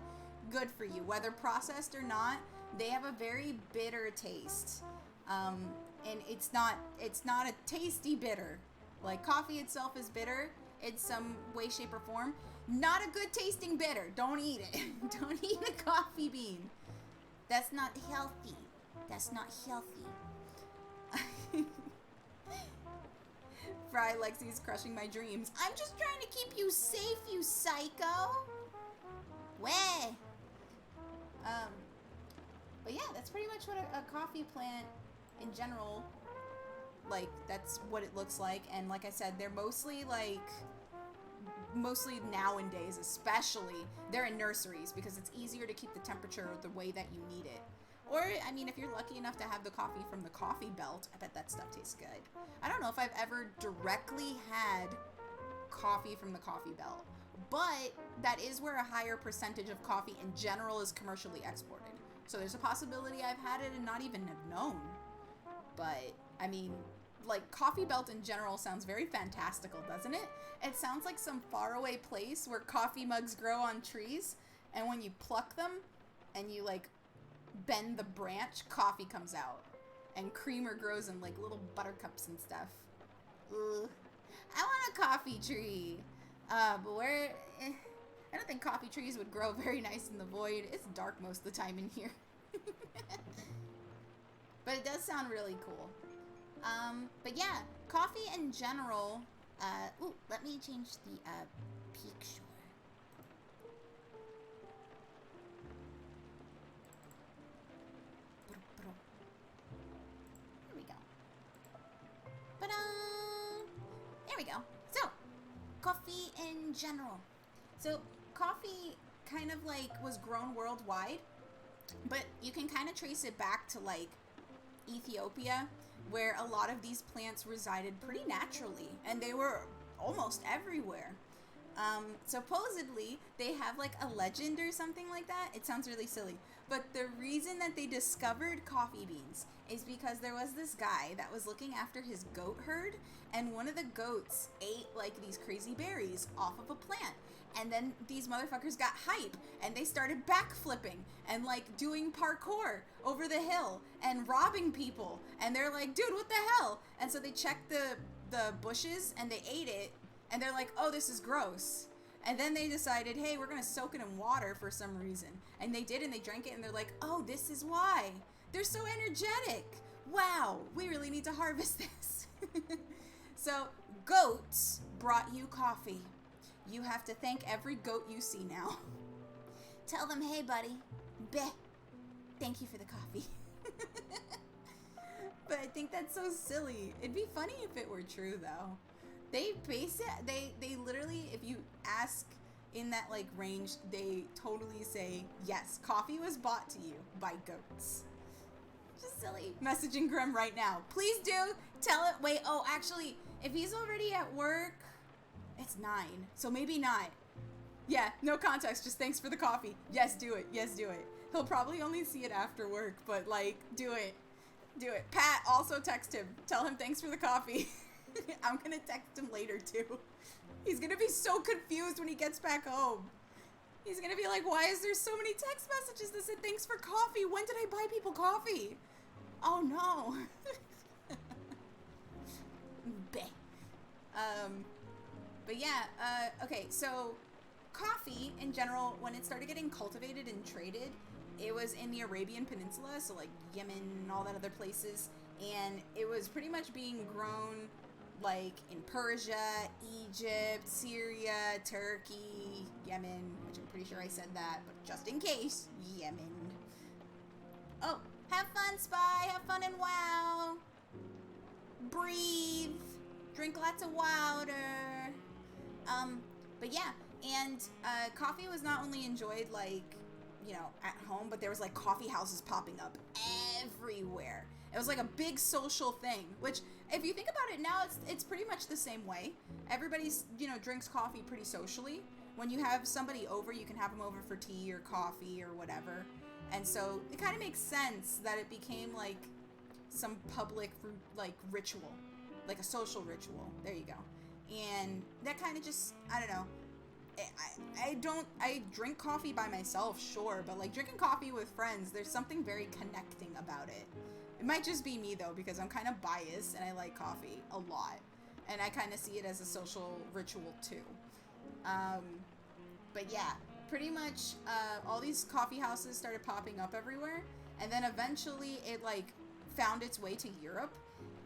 good for you, whether processed or not. They have a very bitter taste. And it's not a tasty bitter. Like coffee itself is bitter in some way, shape, or form. Not a good tasting bitter. Don't eat it. Don't eat a coffee bean. That's not healthy. That's not healthy. Fry Lexi's crushing my dreams. I'm just trying to keep you safe, you psycho. Way. But yeah, that's pretty much what a coffee plant in general, like, that's what it looks like. And like I said, they're mostly nowadays, especially, they're in nurseries because it's easier to keep the temperature the way that you need it. Or, I mean, if you're lucky enough to have the coffee from the Coffee Belt, I bet that stuff tastes good. I don't know if I've ever directly had coffee from the Coffee Belt, but that is where a higher percentage of coffee in general is commercially exported. So there's a possibility I've had it and not even have known. But, I mean, like, Coffee Belt in general sounds very fantastical, doesn't it? It sounds like some faraway place where coffee mugs grow on trees, and when you pluck them and you, like, bend the branch, coffee comes out. And creamer grows in, like, little buttercups and stuff. Ugh. I want a coffee tree. But where... I don't think coffee trees would grow very nice in the void. It's dark most of the time in here. But it does sound really cool. But yeah, coffee in general. Ooh, let me change the peak shore. There we go. There we go. So, coffee in general. So, coffee kind of like was grown worldwide, but you can kind of trace it back to like Ethiopia, where a lot of these plants resided pretty naturally, and they were almost everywhere. Supposedly, they have like a legend or something like that. It sounds really silly, but the reason that they discovered coffee beans is because there was this guy that was looking after his goat herd, and one of the goats ate like these crazy berries off of a plant. And then these motherfuckers got hype and they started backflipping and like doing parkour over the hill and robbing people. And they're like, dude, what the hell? And so they checked the bushes and they ate it. And they're like, oh, this is gross. And then they decided, hey, we're going to soak it in water for some reason. And they did, and they drank it, and they're like, oh, this is why. They're so energetic. Wow, we really need to harvest this. So goats brought you coffee. You have to thank every goat you see now. Tell them, hey, buddy, bleh, thank you for the coffee. But I think that's so silly. It'd be funny if it were true, though. They base it, they literally, if you ask in that, like, range, they totally say, yes, coffee was bought to you by goats. Just silly. Messaging Grim right now. Please do. Tell it. Wait, oh, actually, if he's already at work, it's 9, so maybe not. Yeah, no context, just thanks for the coffee. Yes, do it. Yes, do it. He'll probably only see it after work, but, like, do it. Do it. Pat, also text him. Tell him thanks for the coffee. I'm gonna text him later, too. He's gonna be so confused when he gets back home. He's gonna be like, why is there so many text messages that said thanks for coffee? When did I buy people coffee? Oh, no. But yeah, okay, so coffee in general, when it started getting cultivated and traded, it was in the Arabian Peninsula, so like Yemen and all that other places, and it was pretty much being grown like in Persia, Egypt, Syria, Turkey, Yemen, which I'm pretty sure I said that, but just in case, Yemen. Oh, have fun, Spy, have fun and wow. Breathe, drink lots of water. But yeah, and coffee was not only enjoyed like, you know, at home, but there was like coffee houses popping up everywhere. It was like a big social thing, which if you think about it now, it's pretty much the same way. Everybody's, you know, drinks coffee pretty socially. When you have somebody over, you can have them over for tea or coffee or whatever. And so it kind of makes sense that it became like some public like ritual, like a social ritual. There you go. And that kind of just, I don't know. I drink coffee by myself, sure, but like drinking coffee with friends, there's something very connecting about it. It might just be me though, because I'm kind of biased and I like coffee a lot. And I kind of see it as a social ritual too. But yeah, pretty much all these coffee houses started popping up everywhere. And then eventually it like found its way to Europe.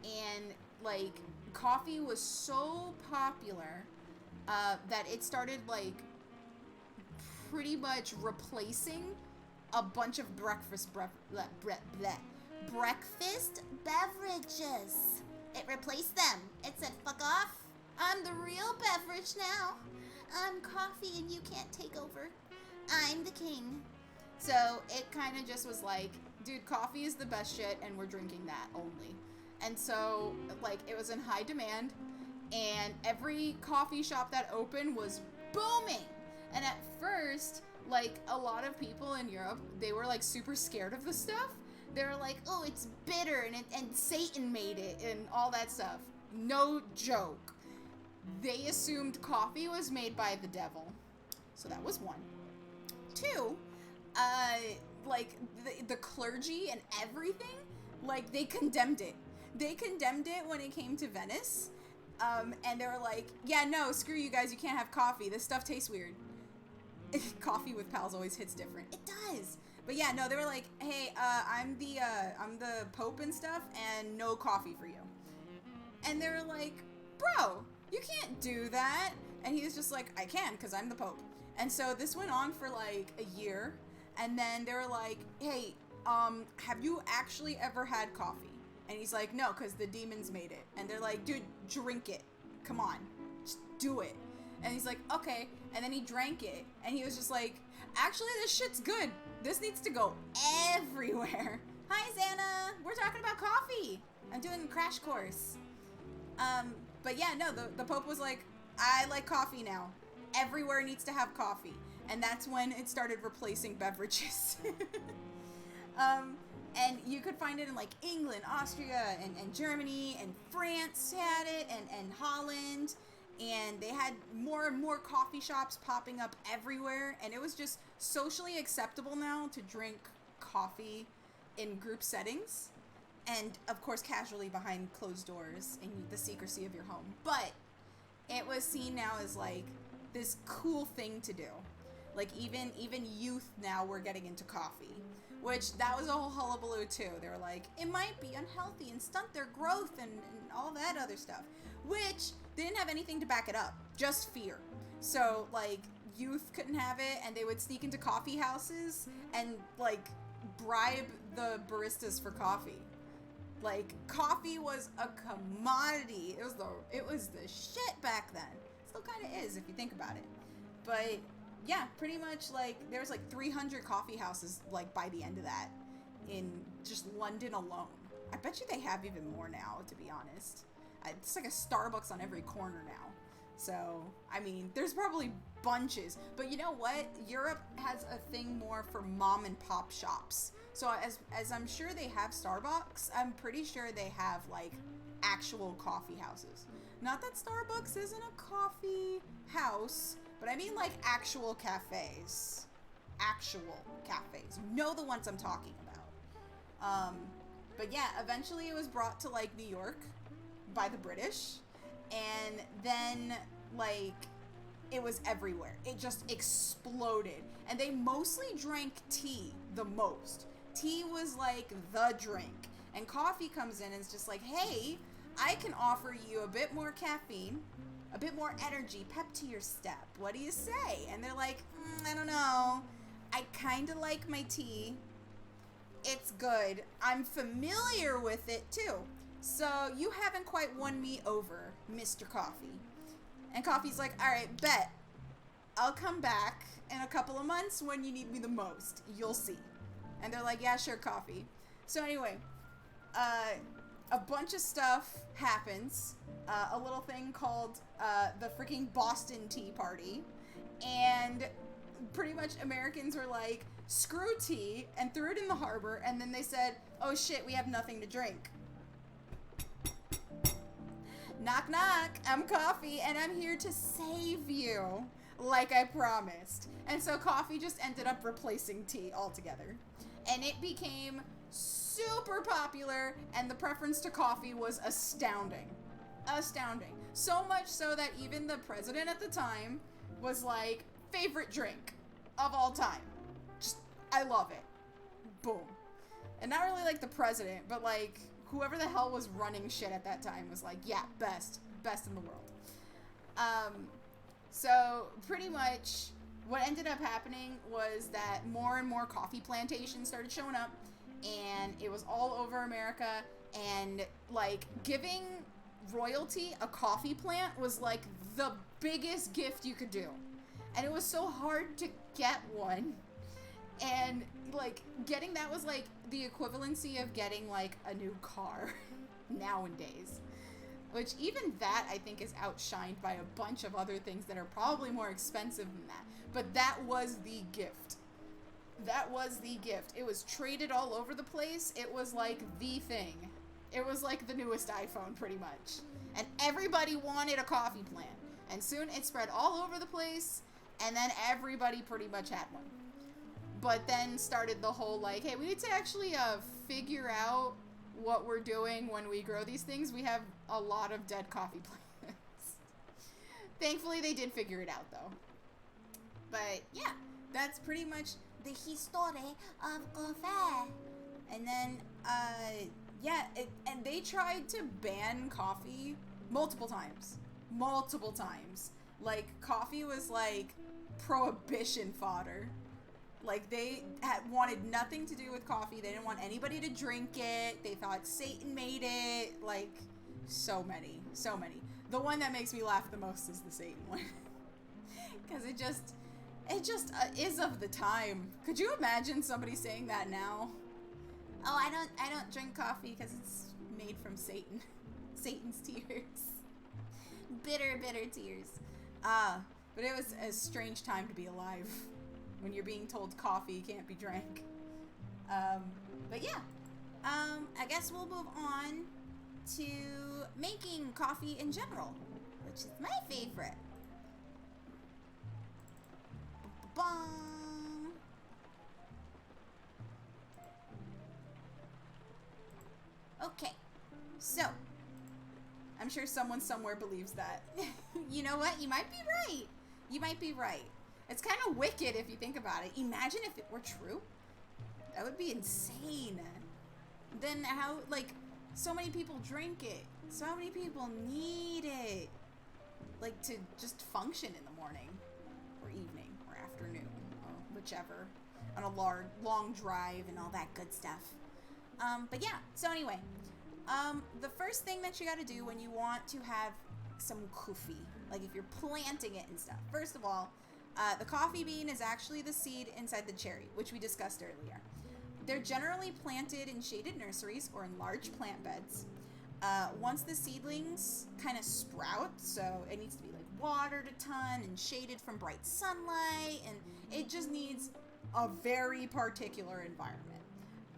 And like coffee was so popular that it started like pretty much replacing a bunch of breakfast beverages. It replaced them. It said, fuck off. I'm the real beverage now. I'm coffee and you can't take over. I'm the king. So it kind of just was like, dude, coffee is the best shit and we're drinking that only. And so, like, it was in high demand, and every coffee shop that opened was booming. And at first, like, a lot of people in Europe, they were, like, super scared of the stuff. They were like, oh, it's bitter, and Satan made it, and all that stuff. No joke. They assumed coffee was made by the devil. So that was one. 2, like, the clergy and everything, like, they condemned it. They condemned it when it came to Venice, and they were like, yeah, no, screw you guys, you can't have coffee, this stuff tastes weird. Coffee with pals always hits different. It does. But yeah, no, they were like, hey, I'm the Pope and stuff, and no coffee for you. And they were like, bro, you can't do that. And he was just like, I can, because I'm the Pope. And so this went on for like a year. And then they were like, hey, have you actually ever had coffee? And he's like, no, because the demons made it. And they're like, dude, drink it. Come on, just do it. And he's like, okay. And then he drank it. And he was just like, actually, this shit's good. This needs to go everywhere. Hi, Xana. We're talking about coffee. I'm doing a crash course. But yeah, no, the Pope was like, I like coffee now. Everywhere needs to have coffee. And that's when it started replacing beverages. And you could find it in like England, Austria, and Germany, and France had it, and Holland. And they had more and more coffee shops popping up everywhere. And it was just socially acceptable now to drink coffee in group settings. And, of course, casually behind closed doors in the secrecy of your home. But it was seen now as, like, this cool thing to do. Like, even youth now were getting into coffee. Which, that was a whole hullabaloo, too. They were like, it might be unhealthy and stunt their growth and all that other stuff. Which, they didn't have anything to back it up. Just fear. So, like, youth couldn't have it, and they would sneak into coffee houses and, like, bribe the baristas for coffee. Like, coffee was a commodity. It was the shit back then. Still kind of is if you think about it. But yeah, pretty much like there was like 300 coffee houses like by the end of that in just London alone. I bet you they have even more now, to be honest. It's like a Starbucks on every corner now. So, I mean, there's probably bunches. But you know what? Europe has a thing more for mom and pop shops. So as I'm sure they have Starbucks, I'm pretty sure they have like actual coffee houses. Not that Starbucks isn't a coffee house, but I mean like actual cafes. Actual cafes. You know the ones I'm talking about. But yeah, eventually it was brought to like New York by the British. And then like it was everywhere. It just exploded. And they mostly drank tea the most. Tea was like the drink. And coffee comes in and it's just like, hey, I can offer you a bit more caffeine, a bit more energy, pep to your step. What do you say? And they're like, I don't know. I kind of like my tea. It's good. I'm familiar with it too. So you haven't quite won me over, Mr. Coffee. And Coffee's like, all right, bet. I'll come back in a couple of months when you need me the most. You'll see. And they're like, yeah, sure, Coffee. So anyway, a bunch of stuff happens. A little thing called the freaking Boston Tea Party. And pretty much Americans were like, screw tea, and threw it in the harbor. And then they said, oh shit, we have nothing to drink. Knock, knock, I'm Coffee, and I'm here to save you, like I promised. And so Coffee just ended up replacing tea altogether. And it became super popular, and the preference to coffee was astounding. Astounding. So much so that even the president at the time was like, favorite drink of all time. Just, I love it. Boom. And not really like the president, but like whoever the hell was running shit at that time was like, yeah, best in the world. So pretty much what ended up happening was that more and more coffee plantations started showing up, and it was all over America, and like giving royalty a coffee plant was like the biggest gift you could do. And it was so hard to get one. And like getting that was like the equivalency of getting like a new car nowadays. Which even that I think is outshined by a bunch of other things that are probably more expensive than that. But that was the gift. That was the gift. It was traded all over the place. It was like the thing. It was like the newest iPhone pretty much. And everybody wanted a coffee plant. And soon it spread all over the place. And then everybody pretty much had one. But then started the whole like, hey, we need to actually figure out what we're doing when we grow these things. We have a lot of dead coffee plants. Thankfully, they did figure it out, though. But yeah, that's pretty much the history of coffee. And then, yeah, and they tried to ban coffee multiple times. Multiple times. Like, coffee was like prohibition fodder. Like, they wanted nothing to do with coffee. They didn't want anybody to drink it. They thought Satan made it. Like, so many. So many. The one that makes me laugh the most is the Satan one. Because it just is of the time. Could you imagine somebody saying that now? Oh, I don't drink coffee because it's made from Satan. Satan's tears. Bitter, bitter tears. But it was a strange time to be alive. When you're being told coffee can't be drank. But yeah. I guess we'll move on to making coffee in general, which is my favorite. Bong. Okay, so I'm sure someone somewhere believes that. You know what? You might be right. You might be right. It's kind of wicked if you think about it. Imagine if it were true. That would be insane. Then how, like, so many people drink it. So many people need it. Like, to just function in the morning. Or evening. Or afternoon. Or whichever. On a long drive and all that good stuff. But yeah. So anyway. The first thing that you gotta do when you want to have some coffee. Like, if you're planting it and stuff. First of all, the coffee bean is actually the seed inside the cherry, which we discussed earlier. They're generally planted in shaded nurseries or in large plant beds. Once the seedlings kind of sprout, so it needs to be like watered a ton and shaded from bright sunlight, and it just needs a very particular environment.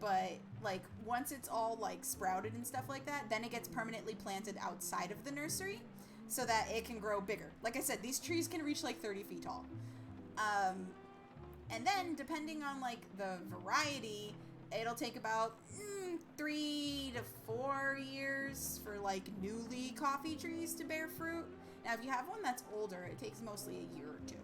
But like once it's all like sprouted and stuff like that, then it gets permanently planted outside of the nursery so that it can grow bigger. Like I said, these trees can reach like 30 feet tall. And then depending on like the variety, it'll take about 3 to 4 years for like newly coffee trees to bear fruit. Now if you have one that's older, it takes mostly a year or two.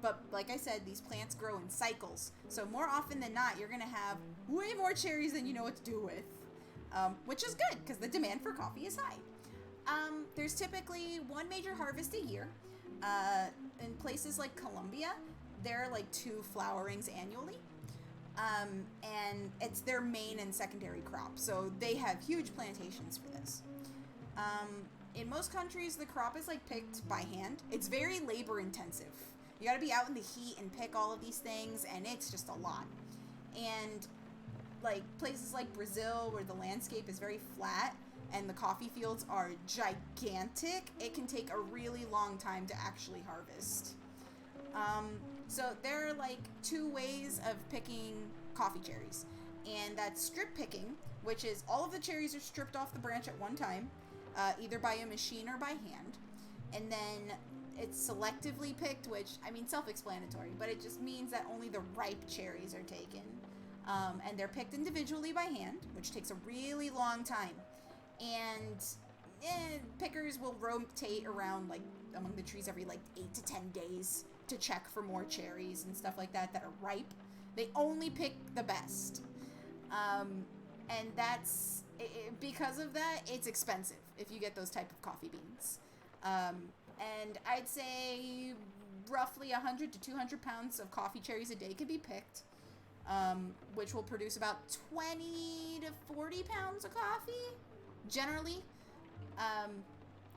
But like I said, these plants grow in cycles. So more often than not, you're going to have way more cherries than you know what to do with. Which is good because the demand for coffee is high. There's typically one major harvest a year. In places like Colombia, there are like 2 flowerings annually. And it's their main and secondary crop. So they have huge plantations for this. In most countries, the crop is like picked by hand. It's very labor intensive. You gotta be out in the heat and pick all of these things, and it's just a lot. And like places like Brazil, where the landscape is very flat and the coffee fields are gigantic, it can take a really long time to actually harvest. So there are like 2 ways of picking coffee cherries. And that's strip picking, which is all of the cherries are stripped off the branch at one time, either by a machine or by hand. And then it's selectively picked, which, I mean, self-explanatory, but it just means that only the ripe cherries are taken. And they're picked individually by hand, which takes a really long time. And pickers will rotate around like among the trees every like 8 to 10 days to check for more cherries and stuff like that are ripe. They only pick the best. And that's, because of that, it's expensive if you get those type of coffee beans. And I'd say roughly 100 to 200 pounds of coffee cherries a day can be picked, which will produce about 20 to 40 pounds of coffee, generally.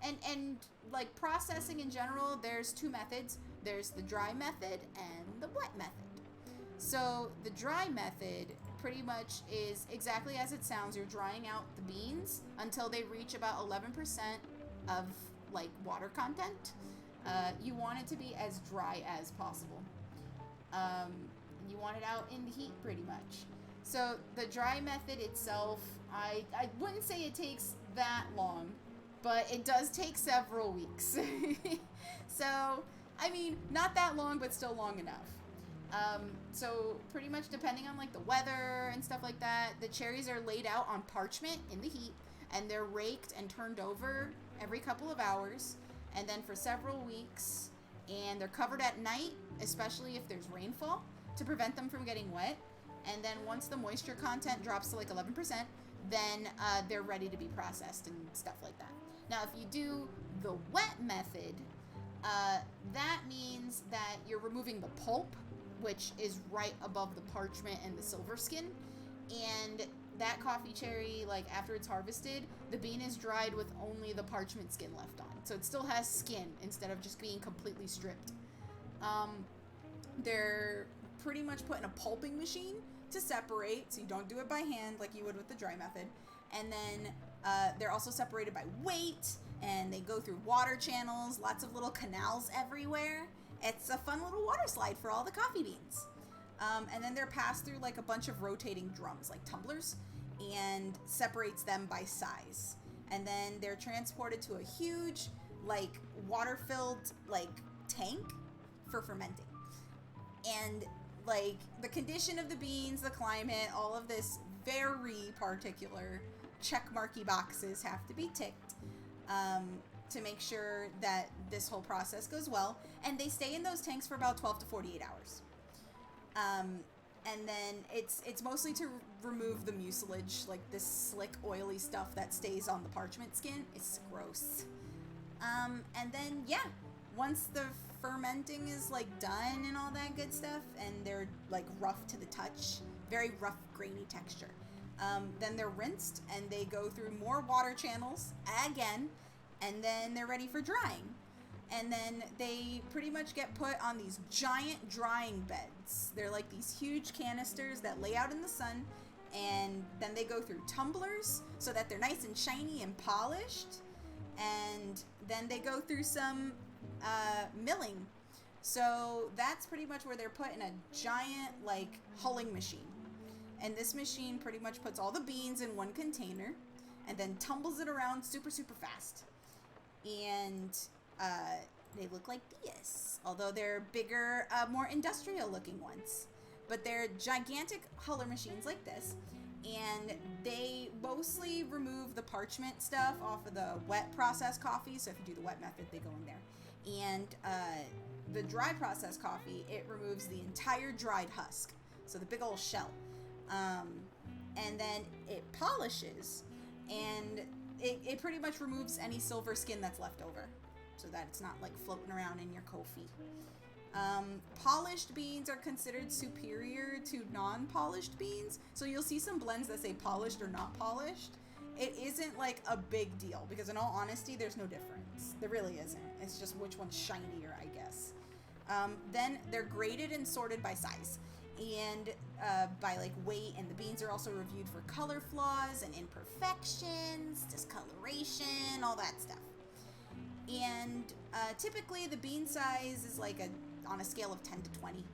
And like processing in general, there's 2 methods. There's the dry method and the wet method. So the dry method pretty much is exactly as it sounds. You're drying out the beans until they reach about 11% of like water content. You want it to be as dry as possible. You want it out in the heat pretty much. So the dry method itself, I wouldn't say it takes that long, but it does take several weeks. So, I mean, not that long, but still long enough. So pretty much depending on like the weather and stuff like that, the cherries are laid out on parchment in the heat, and they're raked and turned over every couple of hours. And then for several weeks, and they're covered at night, especially if there's rainfall, to prevent them from getting wet. And then once the moisture content drops to like 11%, then they're ready to be processed and stuff like that. Now, if you do the wet method, that means that you're removing the pulp, which is right above the parchment and the silver skin. And that coffee cherry, like after it's harvested, the bean is dried with only the parchment skin left on. So it still has skin instead of just being completely stripped. They're pretty much put in a pulping machine to separate, so you don't do it by hand like you would with the dry method. And then they're also separated by weight, and they go through water channels, lots of little canals everywhere. It's a fun little water slide for all the coffee beans. And then they're passed through like a bunch of rotating drums, like tumblers, and separates them by size. And then they're transported to a huge, like, water-filled, like, tank for fermenting. And, like, the condition of the beans, the climate, all of this very particular checkmarky boxes have to be ticked to make sure that this whole process goes well. And they stay in those tanks for about 12 to 48 hours. And then it's mostly to remove the mucilage, like this slick, oily stuff that stays on the parchment skin. It's gross. And then, yeah, once the fermenting is, like, done and all that good stuff, and they're, like, rough to the touch, very rough, grainy texture, then they're rinsed, and they go through more water channels again, and then they're ready for drying. And then they pretty much get put on these giant drying beds. They're like these huge canisters that lay out in the sun, and then they go through tumblers so that they're nice and shiny and polished. And then they go through some milling. So that's pretty much where they're put in a giant, like, hulling machine. And this machine pretty much puts all the beans in one container and then tumbles it around super, super fast. And they look like this, although they're bigger, more industrial-looking ones. But they're gigantic huller machines like this, and they mostly remove the parchment stuff off of the wet processed coffee. So if you do the wet method, they go in there. And the dry processed coffee, it removes the entire dried husk, so the big old shell. And then it polishes, and it pretty much removes any silver skin that's left over, so that it's not, like, floating around in your coffee. Polished beans are considered superior to non-polished beans, so you'll see some blends that say polished or not polished. It isn't, like, a big deal, because in all honesty, there's no difference. There really isn't. It's just which one's shinier, I guess. Then they're graded and sorted by size, and by, like, weight, and the beans are also reviewed for color flaws and imperfections, discoloration, all that stuff. And typically the bean size is like on a scale of 10 to 20.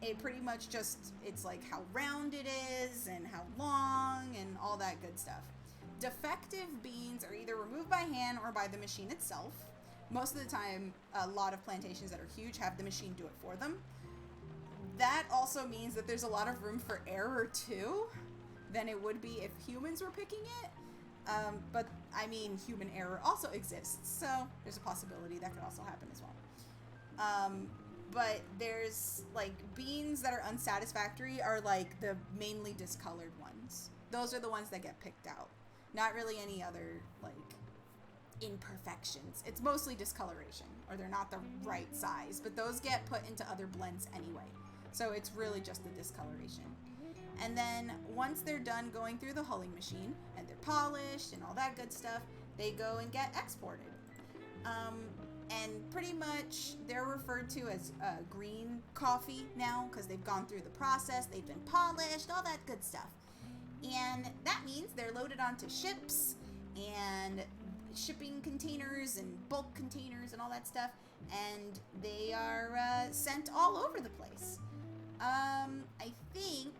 It pretty much just, it's like how round it is and how long and all that good stuff. Defective beans are either removed by hand or by the machine itself. Most of the time, a lot of plantations that are huge have the machine do it for them. That also means that there's a lot of room for error too than it would be if humans were picking it. But I mean, human error also exists, so there's a possibility that could also happen as well. But there's, like, beans that are unsatisfactory are, like, the mainly discolored ones. Those are the ones that get picked out. Not really any other, like, imperfections. It's mostly discoloration, or they're not the right size, but those get put into other blends anyway. So it's really just the discoloration. And then once they're done going through the hulling machine and they're polished and all that good stuff, they go and get exported. And pretty much they're referred to as green coffee now because they've gone through the process, they've been polished, all that good stuff. And that means they're loaded onto ships and shipping containers and bulk containers and all that stuff, and they are sent all over the place. I think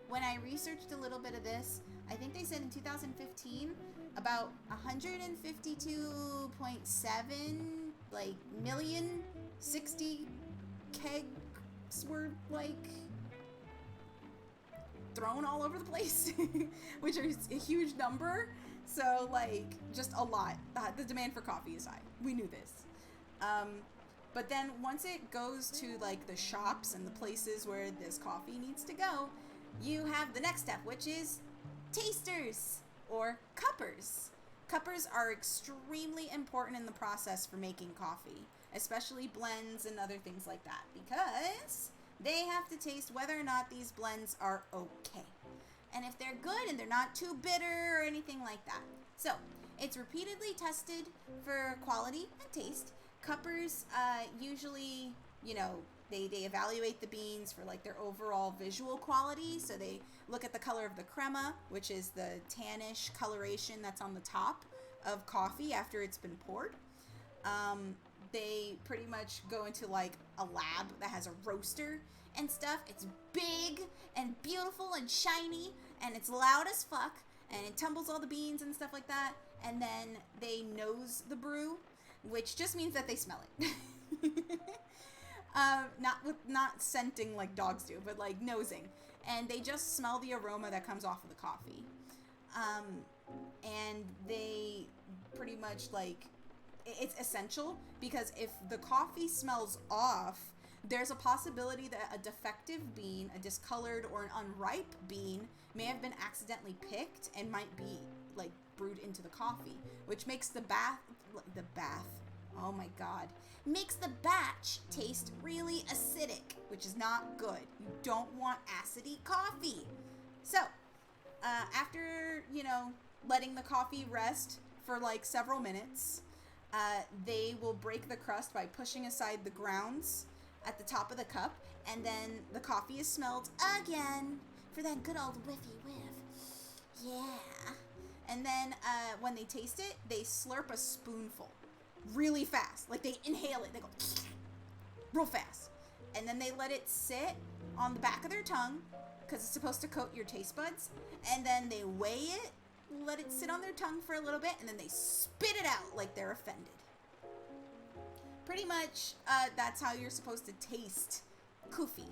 when I researched a little bit of this, I think they said in 2015 about 152.7 million 60 kegs were, like, thrown all over the place, which is a huge number. So, like, just a lot. The demand for coffee is high. We knew this. But then once it goes to like the shops and the places where this coffee needs to go, you have the next step, which is tasters or cuppers. Cuppers are extremely important in the process for making coffee, especially blends and other things like that, because they have to taste whether or not these blends are okay. And if they're good and they're not too bitter or anything like that. So, it's repeatedly tested for quality and taste. Cuppers usually, they evaluate the beans for like their overall visual quality. So they look at the color of the crema, which is the tannish coloration that's on the top of coffee after it's been poured. They pretty much go into like a lab that has a roaster and stuff. It's big and beautiful and shiny, and it's loud as fuck, and it tumbles all the beans and stuff like that. And then they nose the brew, which just means that they smell it. Not scenting like dogs do, but like nosing. And they just smell the aroma that comes off of the coffee. And they pretty much like, it's essential, because if the coffee smells off, there's a possibility that a defective bean, a discolored or an unripe bean, may have been accidentally picked and might be like brewed into the coffee, which makes the makes the batch taste really acidic, which is not good. You don't want acidy coffee. So, after, letting the coffee rest for like several minutes, they will break the crust by pushing aside the grounds at the top of the cup, and then the coffee is smelled again for that good old whiffy whiff. Yeah. And then when they taste it, they slurp a spoonful really fast. Like they inhale it. They go real fast. And then they let it sit on the back of their tongue, because it's supposed to coat your taste buds. And then they weigh it, let it sit on their tongue for a little bit, and then they spit it out like they're offended. Pretty much, that's how you're supposed to taste coffee.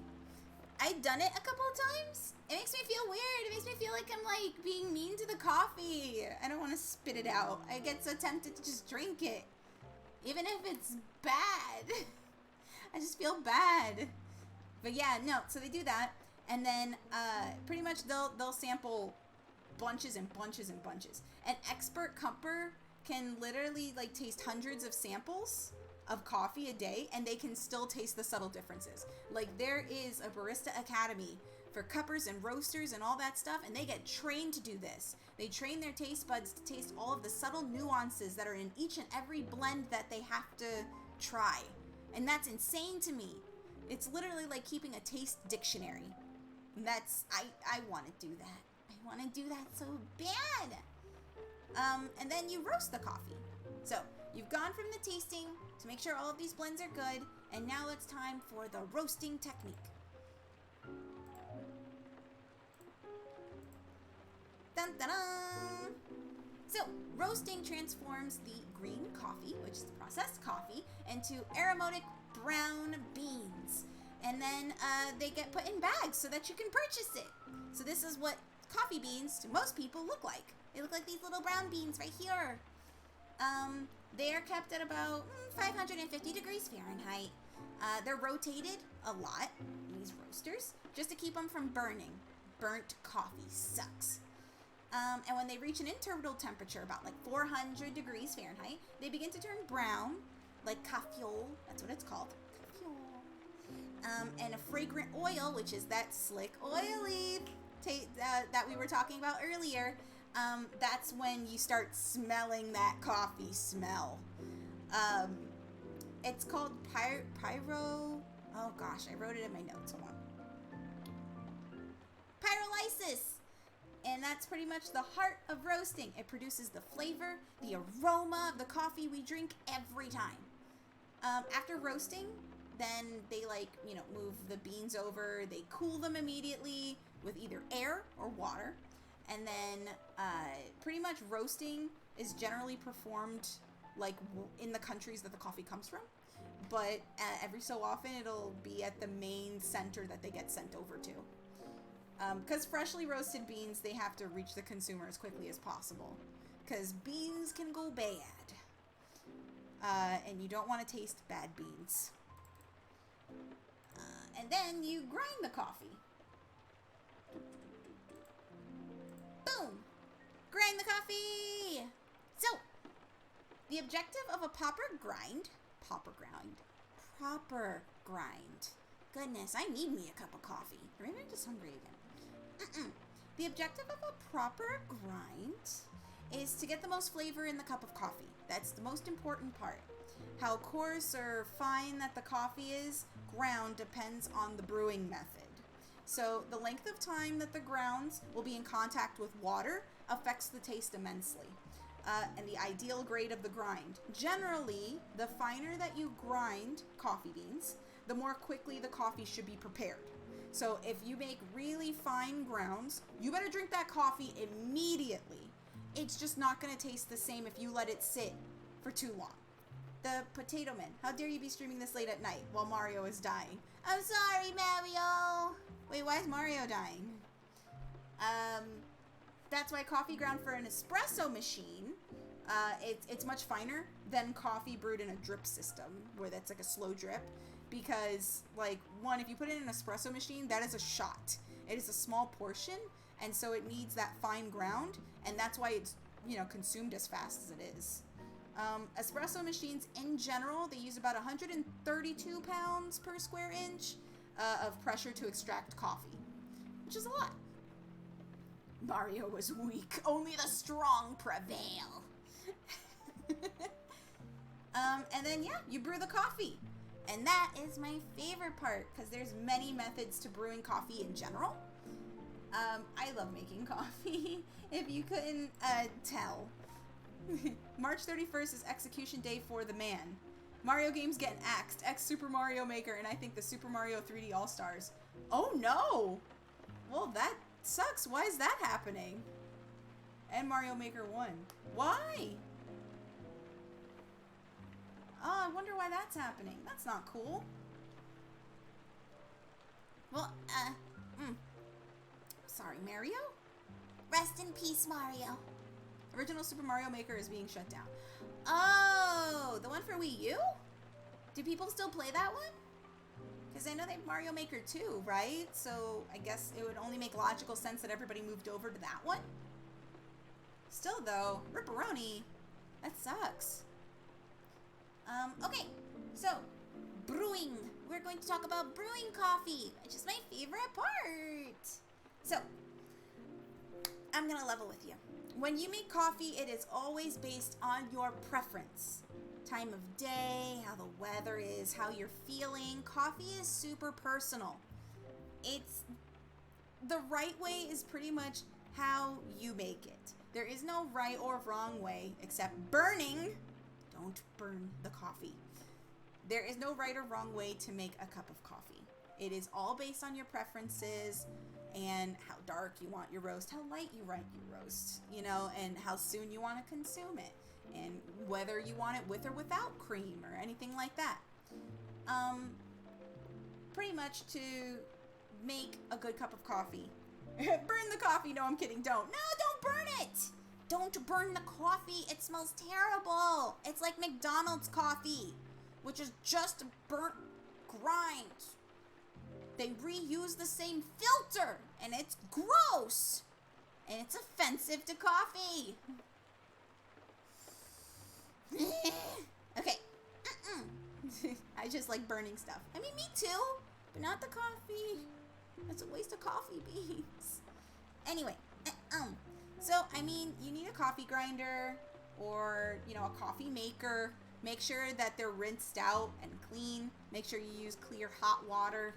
I've done it a couple of times. It makes me feel weird. It makes me feel like I'm like being mean to the coffee. I don't want to spit it out. I get so tempted to just drink it, even if it's bad. I just feel bad. But yeah, no. So they do that, and then pretty much they'll sample bunches and bunches and bunches. An expert cupper can literally like taste hundreds of samples of coffee a day, and they can still taste the subtle differences. Like there is a barista academy for cuppers and roasters and all that stuff, and they get trained to do this. They train their taste buds to taste all of the subtle nuances that are in each and every blend that they have to try. And that's insane to me. It's literally like keeping a taste dictionary. And that's, I want to do that. I want to do that so bad. And then you roast the coffee. So you've gone from the tasting to make sure all of these blends are good, and now it's time for the roasting technique. Dun dun dun! So, roasting transforms the green coffee, which is processed coffee, into aromatic brown beans. And then they get put in bags so that you can purchase it. So this is what coffee beans to most people look like. They look like these little brown beans right here. They are kept at about 550 degrees Fahrenheit. They're rotated a lot, these roasters, just to keep them from burning. Burnt coffee sucks. And when they reach an internal temperature, about like 400 degrees Fahrenheit, they begin to turn brown, like cafiole, that's what it's called, cafiole. And a fragrant oil, which is that slick, oily that we were talking about earlier, that's when you start smelling that coffee smell. It's called pyro, oh gosh, I wrote it in my notes, hold on. Pyrolysis. And that's pretty much the heart of roasting. It produces the flavor, the aroma of the coffee we drink every time. After roasting, then they move the beans over. They cool them immediately with either air or water. And then pretty much roasting is generally performed in the countries that the coffee comes from. But every so often it'll be at the main center that they get sent over to. Because freshly roasted beans, they have to reach the consumer as quickly as possible. Because beans can go bad. and you don't want to taste bad beans. And then you grind the coffee. Boom! Grind the coffee! So, the objective of a proper grind. Goodness, I need me a cup of coffee. Or maybe I'm just hungry again. The objective of a proper grind is to get the most flavor in the cup of coffee. That's the most important part. How coarse or fine that the coffee is ground depends on the brewing method. So the length of time that the grounds will be in contact with water affects the taste immensely. And the ideal grade of the grind. Generally, the finer that you grind coffee beans, the more quickly the coffee should be prepared. So if you make really fine grounds, you better drink that coffee immediately. It's just not going to taste the same if you let it sit for too long. The Potato Man, how dare you be streaming this late at night while Mario is dying? I'm sorry, Mario! Wait, why is Mario dying? That's why coffee ground for an espresso machine, it's much finer than coffee brewed in a drip system, where that's like a slow drip. Because, like, one, if you put it in an espresso machine, that is a shot. It is a small portion, and so it needs that fine ground, and that's why it's, consumed as fast as it is. Espresso machines, in general, they use about 132 pounds per square inch of pressure to extract coffee, which is a lot. Mario was weak. Only the strong prevail. And then, you brew the coffee. And that is my favorite part, because there's many methods to brewing coffee in general. I love making coffee, if you couldn't tell. March 31st is execution day for the man. Mario games getting axed. X Super Mario Maker, and I think the Super Mario 3D All-Stars. Oh no! Well, that sucks. Why is that happening? And Mario Maker 1. Why? Oh, I wonder why that's happening. That's not cool. Well, sorry, Mario? Rest in peace, Mario. Original Super Mario Maker is being shut down. Oh, the one for Wii U? Do people still play that one? Because I know they have Mario Maker 2, right? So I guess it would only make logical sense that everybody moved over to that one. Still, though, ripperoni. That sucks. Okay, so brewing. We're going to talk about brewing coffee, which is my favorite part. So, I'm going to level with you. When you make coffee, it is always based on your preference. Time of day, how the weather is, how you're feeling. Coffee is super personal. It's the right way is pretty much how you make it. There is no right or wrong way except burning. Don't burn the coffee. There is no right or wrong way to make a cup of coffee. It is all based on your preferences and how dark you want your roast, how light you want your roast, and how soon you want to consume it, and whether you want it with or without cream or anything like that. Pretty much to make a good cup of coffee. Burn the coffee. No, I'm kidding. Don't. No, don't burn it. Don't burn the coffee. It smells terrible. It's like McDonald's coffee, which is just burnt grind. They reuse the same filter, and it's gross. And it's offensive to coffee. Okay. I just like burning stuff. I mean, me too, but not the coffee. That's a waste of coffee beans. Anyway, so, I mean, you need a coffee grinder or, a coffee maker. Make sure that they're rinsed out and clean. Make sure you use clear hot water.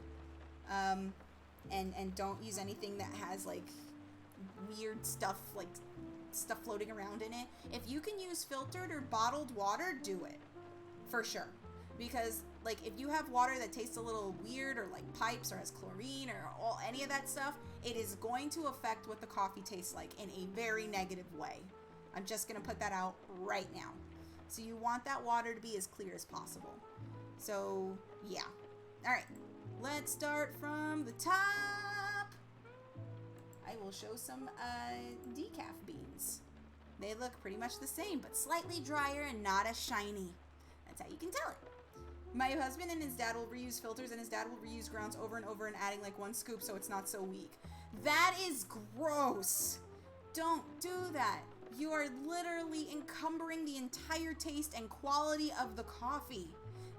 And don't use anything that has, like, weird stuff, like, stuff floating around in it. If you can use filtered or bottled water, do it. For sure. Because, like, if you have water that tastes a little weird or like pipes or has chlorine or any of that stuff, it is going to affect what the coffee tastes like in a very negative way. I'm just going to put that out right now. So you want that water to be as clear as possible. So, yeah. All right. Let's start from the top. I will show some decaf beans. They look pretty much the same, but slightly drier and not as shiny. That's how you can tell it. My husband and his dad will reuse filters, and his dad will reuse grounds over and over and adding like 1 scoop so it's not so weak. That is gross. Don't do that. You are literally encumbering the entire taste and quality of the coffee.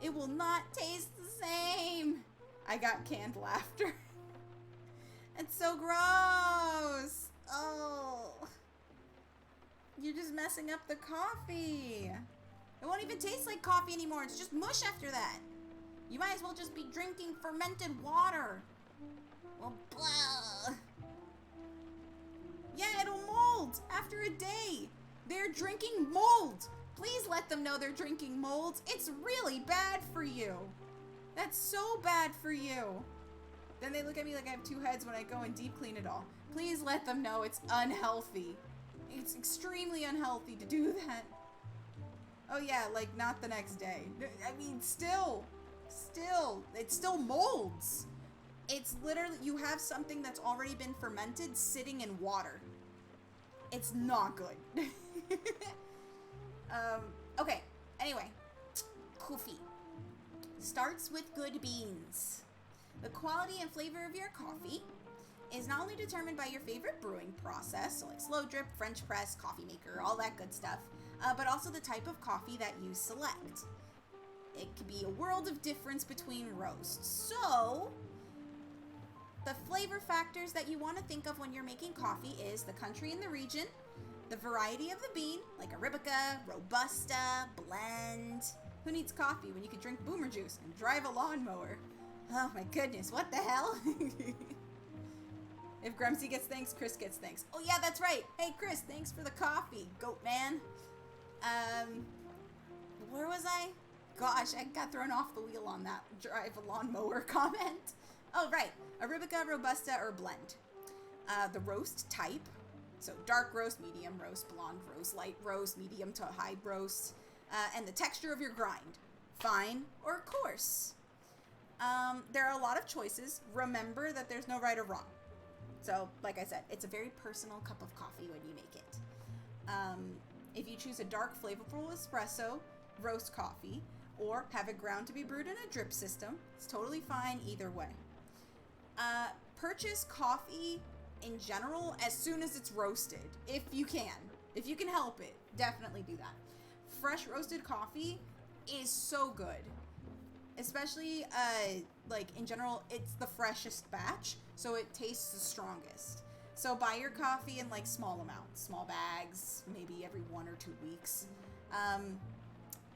It will not taste the same. I got canned laughter. It's so gross. Oh. You're just messing up the coffee. It won't even taste like coffee anymore. It's just mush after that. You might as well just be drinking fermented water. Well, blah. Yeah, it'll mold after a day. They're drinking mold. Please let them know they're drinking mold. It's really bad for you. That's so bad for you. Then they look at me like I have 2 heads when I go and deep clean it all. Please let them know it's unhealthy. It's extremely unhealthy to do that. Oh yeah, like not the next day. I mean, still, it still molds. It's literally, you have something that's already been fermented sitting in water. It's not good. Okay, anyway, coffee. Starts with good beans. The quality and flavor of your coffee is not only determined by your favorite brewing process, so like slow drip, French press, coffee maker, all that good stuff, but also the type of coffee that you select. It could be a world of difference between roasts. So, the flavor factors that you want to think of when you're making coffee is the country and the region, the variety of the bean, like Arabica, Robusta, blend. Who needs coffee when you can drink boomer juice and drive a lawnmower? Oh my goodness, what the hell? If Grumsy gets thanks, Chris gets thanks. Oh yeah, that's right. Hey Chris, thanks for the coffee, goat man. Where was I? Gosh, I got thrown off the wheel on that drive a lawnmower comment. Oh right, Arabica, Robusta, or blend. The roast type, so dark roast, medium roast, blonde roast, light roast, medium to high roast, and the texture of your grind, fine or coarse. There are a lot of choices. Remember that there's no right or wrong. So, like I said, it's a very personal cup of coffee when you make it. If you choose a dark, flavorful espresso, roast coffee, or have it ground to be brewed in a drip system, it's totally fine either way. Purchase coffee in general as soon as it's roasted, if you can. If you can help it, definitely do that. Fresh roasted coffee is so good. Especially, like, in general, it's the freshest batch, so it tastes the strongest. So buy your coffee in, like, small amounts, small bags, maybe every 1 or 2 weeks.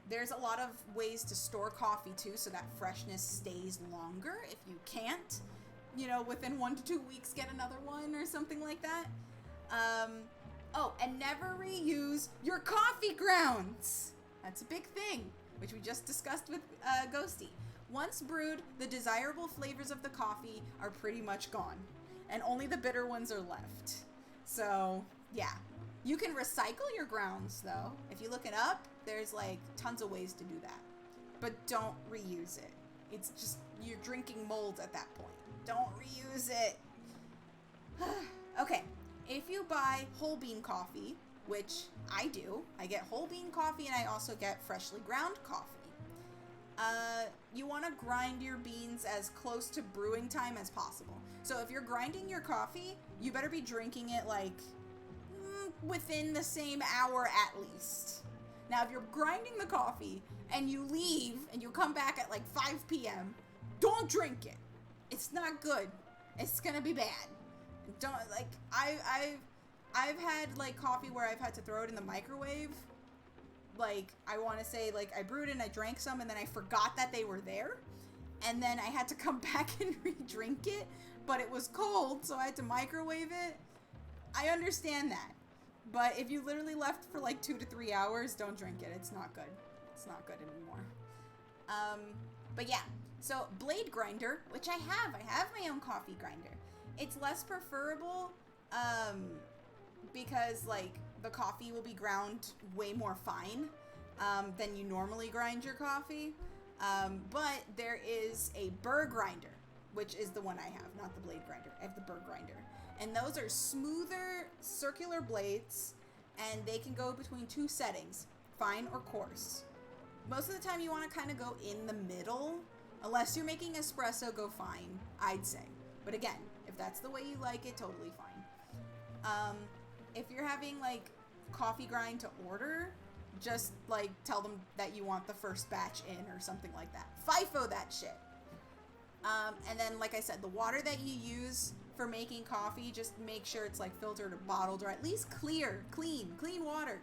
There's a lot of ways to store coffee, too, so that freshness stays longer if you can't. You know, within 1 to 2 weeks, get another one or something like that. Oh, and never reuse your coffee grounds. That's a big thing, which we just discussed with Ghosty. Once brewed, the desirable flavors of the coffee are pretty much gone, and only the bitter ones are left. So, yeah. You can recycle your grounds, though. If you look it up, there's, like, tons of ways to do that. But don't reuse it. It's just, you're drinking mold at that point. Don't reuse it. Okay, if you buy whole bean coffee, which I do, I get whole bean coffee and I also get freshly ground coffee. You want to grind your beans as close to brewing time as possible. So if you're grinding your coffee, you better be drinking it like within the same hour at least. Now, if you're grinding the coffee and you leave and you come back at like 5 p.m., don't drink it. It's not good. It's gonna be bad. Don't, like, I've had like coffee where I've had to throw it in the microwave. Like, I want to say, like, I brewed and I drank some and then I forgot that they were there. And then I had to come back and re-drink it, but it was cold, so I had to microwave it. I understand that. But if you literally left for like 2 to 3 hours, don't drink it. It's not good. It's not good anymore. But yeah. So, blade grinder, which I have my own coffee grinder. It's less preferable, because, like, the coffee will be ground way more fine, than you normally grind your coffee. But there is a burr grinder, which is the one I have, not the blade grinder. I have the burr grinder. And those are smoother, circular blades, and they can go between 2 settings, fine or coarse. Most of the time you want to kind of go in the middle. Unless you're making espresso, go fine, I'd say. But again, if that's the way you like it, totally fine. If you're having like coffee grind to order, just like tell them that you want the first batch in or something like that. FIFO that shit. And then, like I said, the water that you use for making coffee, just make sure it's like filtered or bottled, or at least clean water.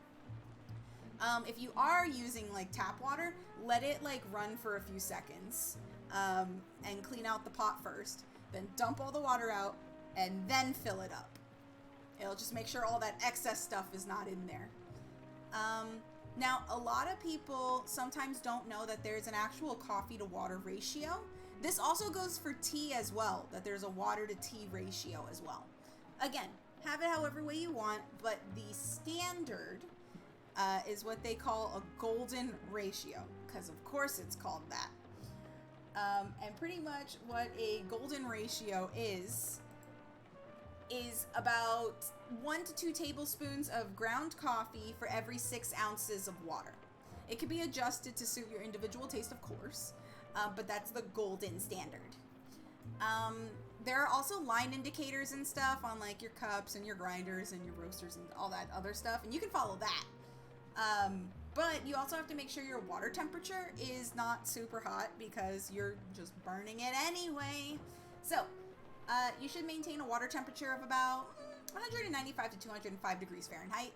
If you are using like tap water, let it like run for a few seconds, and clean out the pot first, then dump all the water out and then fill it up. It'll just make sure all that excess stuff is not in there. Now, a lot of people sometimes don't know that there's an actual coffee to water ratio. This also goes for tea as well, that there's a water to tea ratio as well. Again, have it however way you want, but the standard is what they call a golden ratio, because of course it's called that. And pretty much what a golden ratio is about 1 to 2 tablespoons of ground coffee for every 6 ounces of water. It can be adjusted to suit your individual taste, of course, but that's the golden standard. There are also line indicators and stuff on like your cups and your grinders and your roasters and all that other stuff, and you can follow that. But you also have to make sure your water temperature is not super hot because you're just burning it anyway. So, you should maintain a water temperature of about 195 to 205 degrees Fahrenheit.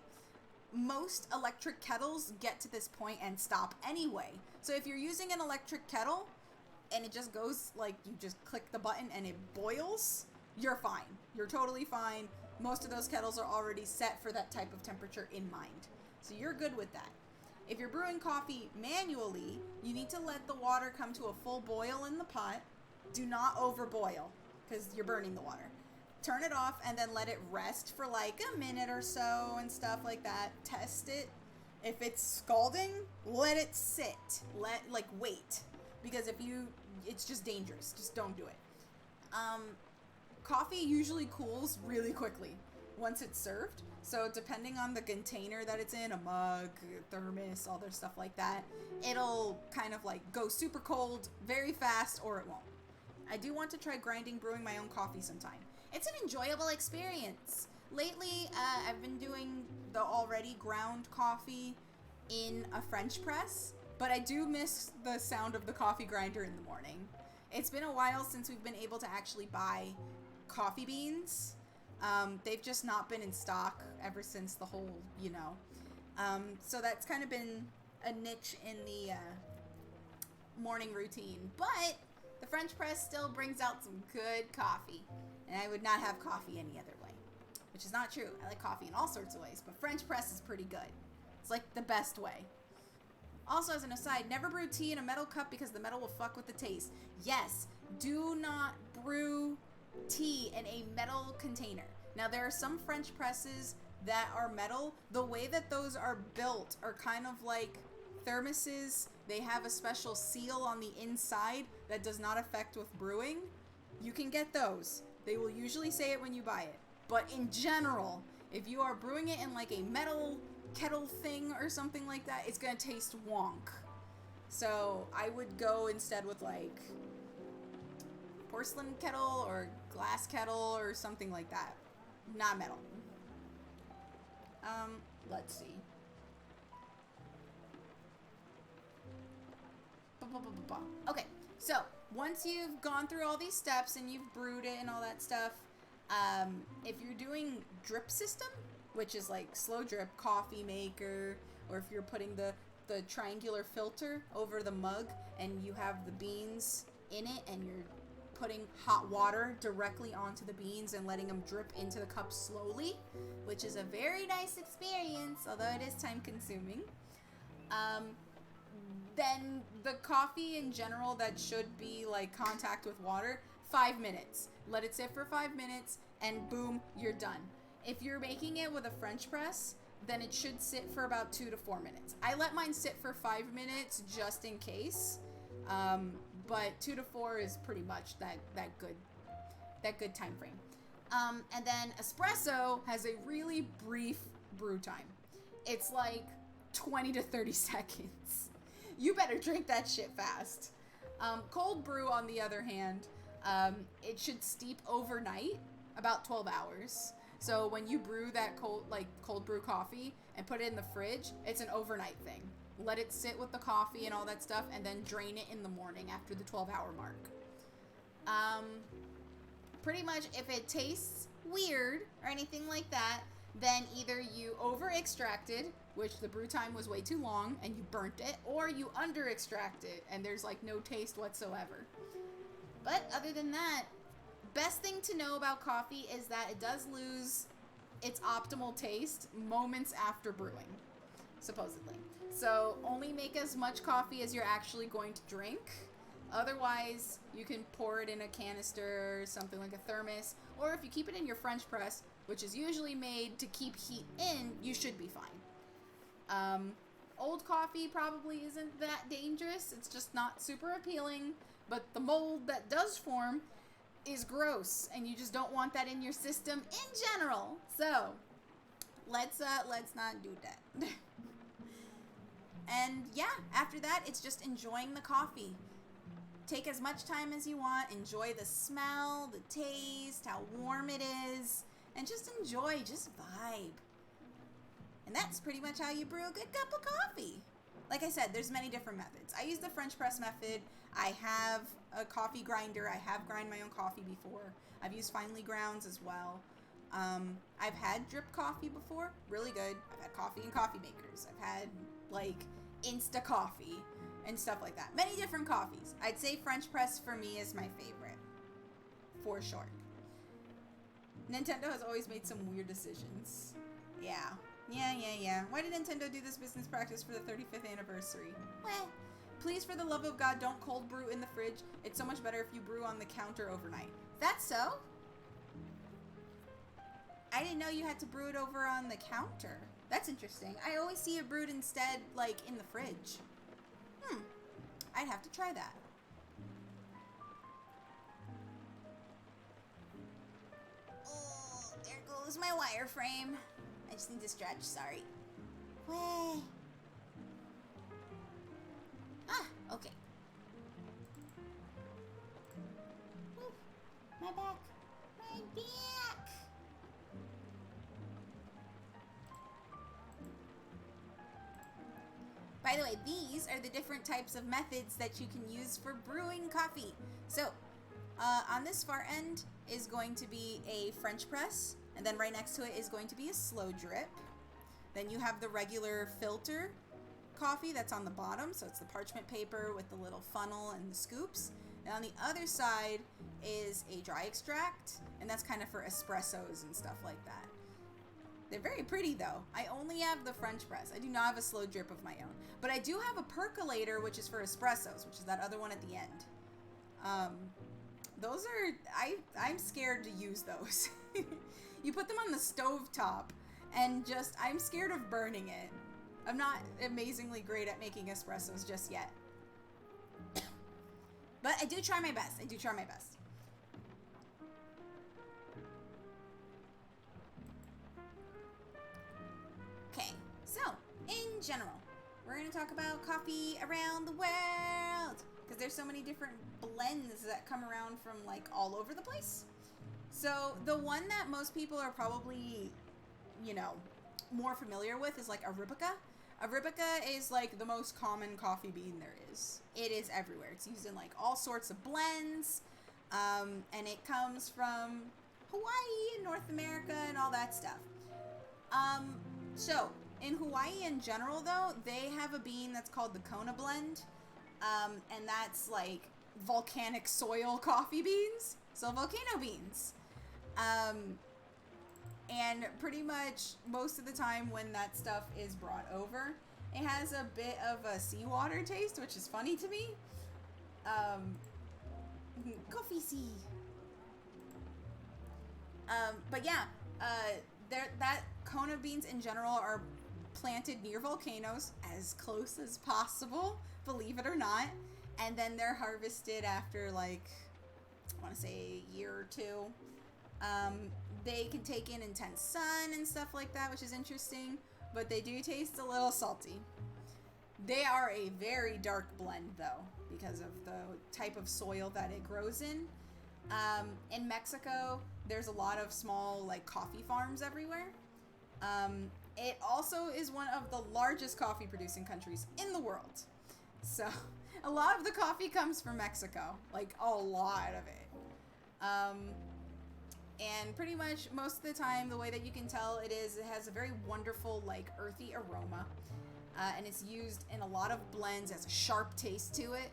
Most electric kettles get to this point and stop anyway. So if you're using an electric kettle and it just goes like you just click the button and it boils, you're fine. You're totally fine. Most of those kettles are already set for that type of temperature in mind. So you're good with that. If you're brewing coffee manually, you need to let the water come to a full boil in the pot. Do not overboil because you're burning the water. Turn it off and then let it rest for like a minute or so and stuff like that. Test it. If it's scalding, let it sit. Wait. Because it's just dangerous. Just don't do it. Coffee usually cools really quickly once it's served. So depending on the container that it's in, a mug, a thermos, all their stuff like that, it'll kind of like go super cold very fast or it won't. I do want to try brewing my own coffee sometime. It's an enjoyable experience. Lately, I've been doing the already ground coffee in a French press, but I do miss the sound of the coffee grinder in the morning. It's been a while since we've been able to actually buy coffee beans. They've just not been in stock ever since the whole, so that's kind of been a niche in the morning routine. But the French press still brings out some good coffee, and I would not have coffee any other way, which is not true. I like coffee in all sorts of ways, but French press is pretty good. It's like the best way. Also, as an aside, never brew tea in a metal cup because the metal will fuck with the taste. Yes, do not brew tea in a metal container. Now, there are some French presses that are metal. The way that those are built are kind of like thermoses. They have a special seal on the inside that does not affect with brewing. You can get those. They will usually say it when you buy it. But in general, if you are brewing it in like a metal kettle thing or something like that, it's gonna taste wonk. So I would go instead with like porcelain kettle or glass kettle or something like that. Not metal. Let's see. Okay, so once you've gone through all these steps and you've brewed it and all that stuff, if you're doing drip system, which is like slow drip, coffee maker, or if you're putting the triangular filter over the mug and you have the beans in it and you're putting hot water directly onto the beans and letting them drip into the cup slowly, which is a very nice experience, although it is time consuming. Then the coffee in general that should be like contact with water, 5 minutes. Let it sit for 5 minutes and boom, you're done. If you're making it with a French press, then it should sit for about 2 to 4 minutes. I let mine sit for 5 minutes just in case. But 2 to 4 is pretty much that good time frame. And then espresso has a really brief brew time. It's like 20 to 30 seconds. you better drink that shit fast. Cold brew, on the other hand, it should steep overnight, about 12 hours. So when you brew that cold brew coffee and put it in the fridge, it's an overnight thing. Let it sit with the coffee and all that stuff, and then drain it in the morning after the 12-hour mark. Pretty much, if it tastes weird or anything like that, then either you over-extracted, which the brew time was way too long and you burnt it, or you under-extracted and there's like no taste whatsoever. But other than that, best thing to know about coffee is that it does lose its optimal taste moments after brewing, supposedly. So only make as much coffee as you're actually going to drink. Otherwise, you can pour it in a canister or something like a thermos, or if you keep it in your French press, which is usually made to keep heat in, you should be fine. Old coffee probably isn't that dangerous. It's just not super appealing, but the mold that does form is gross, and you just don't want that in your system in general. So, let's not do that. And yeah, after that, it's just enjoying the coffee. Take as much time as you want, enjoy the smell, the taste, how warm it is, and just enjoy, just vibe. And that's pretty much how you brew a good cup of coffee. Like I said, there's many different methods. I use the French press method. I have a coffee grinder. I have grind my own coffee before. I've used finely grounds as well. I've had drip coffee before, really good. I've had coffee in coffee makers. I've had like Insta coffee and stuff like that. Many different coffees. I'd say French press for me is my favorite, for sure. Nintendo has always made some weird decisions. Yeah. Why did Nintendo do this business practice for the 35th anniversary? Well, please, for the love of God, don't cold brew in the fridge. It's so much better if you brew on the counter overnight. That's so? I didn't know you had to brew it over on the counter. That's interesting. I always see it brewed instead, like, in the fridge. I'd have to try that. Oh, there goes my wireframe. I just need to stretch, sorry. Way. Okay. Ooh, my back. My back. By the way, these are the different types of methods that you can use for brewing coffee. So, on this far end is going to be a French press, and then right next to it is going to be a slow drip. Then you have the regular filter coffee that's on the bottom, so it's the parchment paper with the little funnel and the scoops. And on the other side is a dry extract, and that's kind of for espressos and stuff like that. They're very pretty though. I only have the French press. I do not have a slow drip of my own. But I do have a percolator, which is for espressos, which is that other one at the end. Those are, I'm scared to use those. You put them on the stove top, and just, I'm scared of burning it. I'm not amazingly great at making espressos just yet. But I do try my best. Okay, so, in general, we're going to talk about coffee around the world, because there's so many different blends that come around from, like, all over the place. So, the one that most people are probably, you know, more familiar with is, like, Arabica. Arabica is, like, the most common coffee bean there is. It is everywhere. It's used in, like, all sorts of blends, and it comes from Hawaii and North America and all that stuff. So, in Hawaii in general, though, they have a bean that's called the Kona blend, and that's, like, volcanic soil coffee beans, so volcano beans. And pretty much most of the time when that stuff is brought over, it has a bit of a seawater taste, which is funny to me. Coffee sea. But yeah, that Kona beans in general are planted near volcanoes as close as possible, believe it or not. And then they're harvested after, like, I want to say a year or two. They can take in intense sun and stuff like that, which is interesting, but they do taste a little salty. They are a very dark blend, though, because of the type of soil that it grows in. In Mexico, there's a lot of small, like, coffee farms everywhere. It also is one of the largest coffee producing countries in the world. So, a lot of the coffee comes from Mexico. Like, a lot of it. And pretty much most of the time, the way that you can tell it has a very wonderful, like, earthy aroma. And it's used in a lot of blends as a sharp taste to it.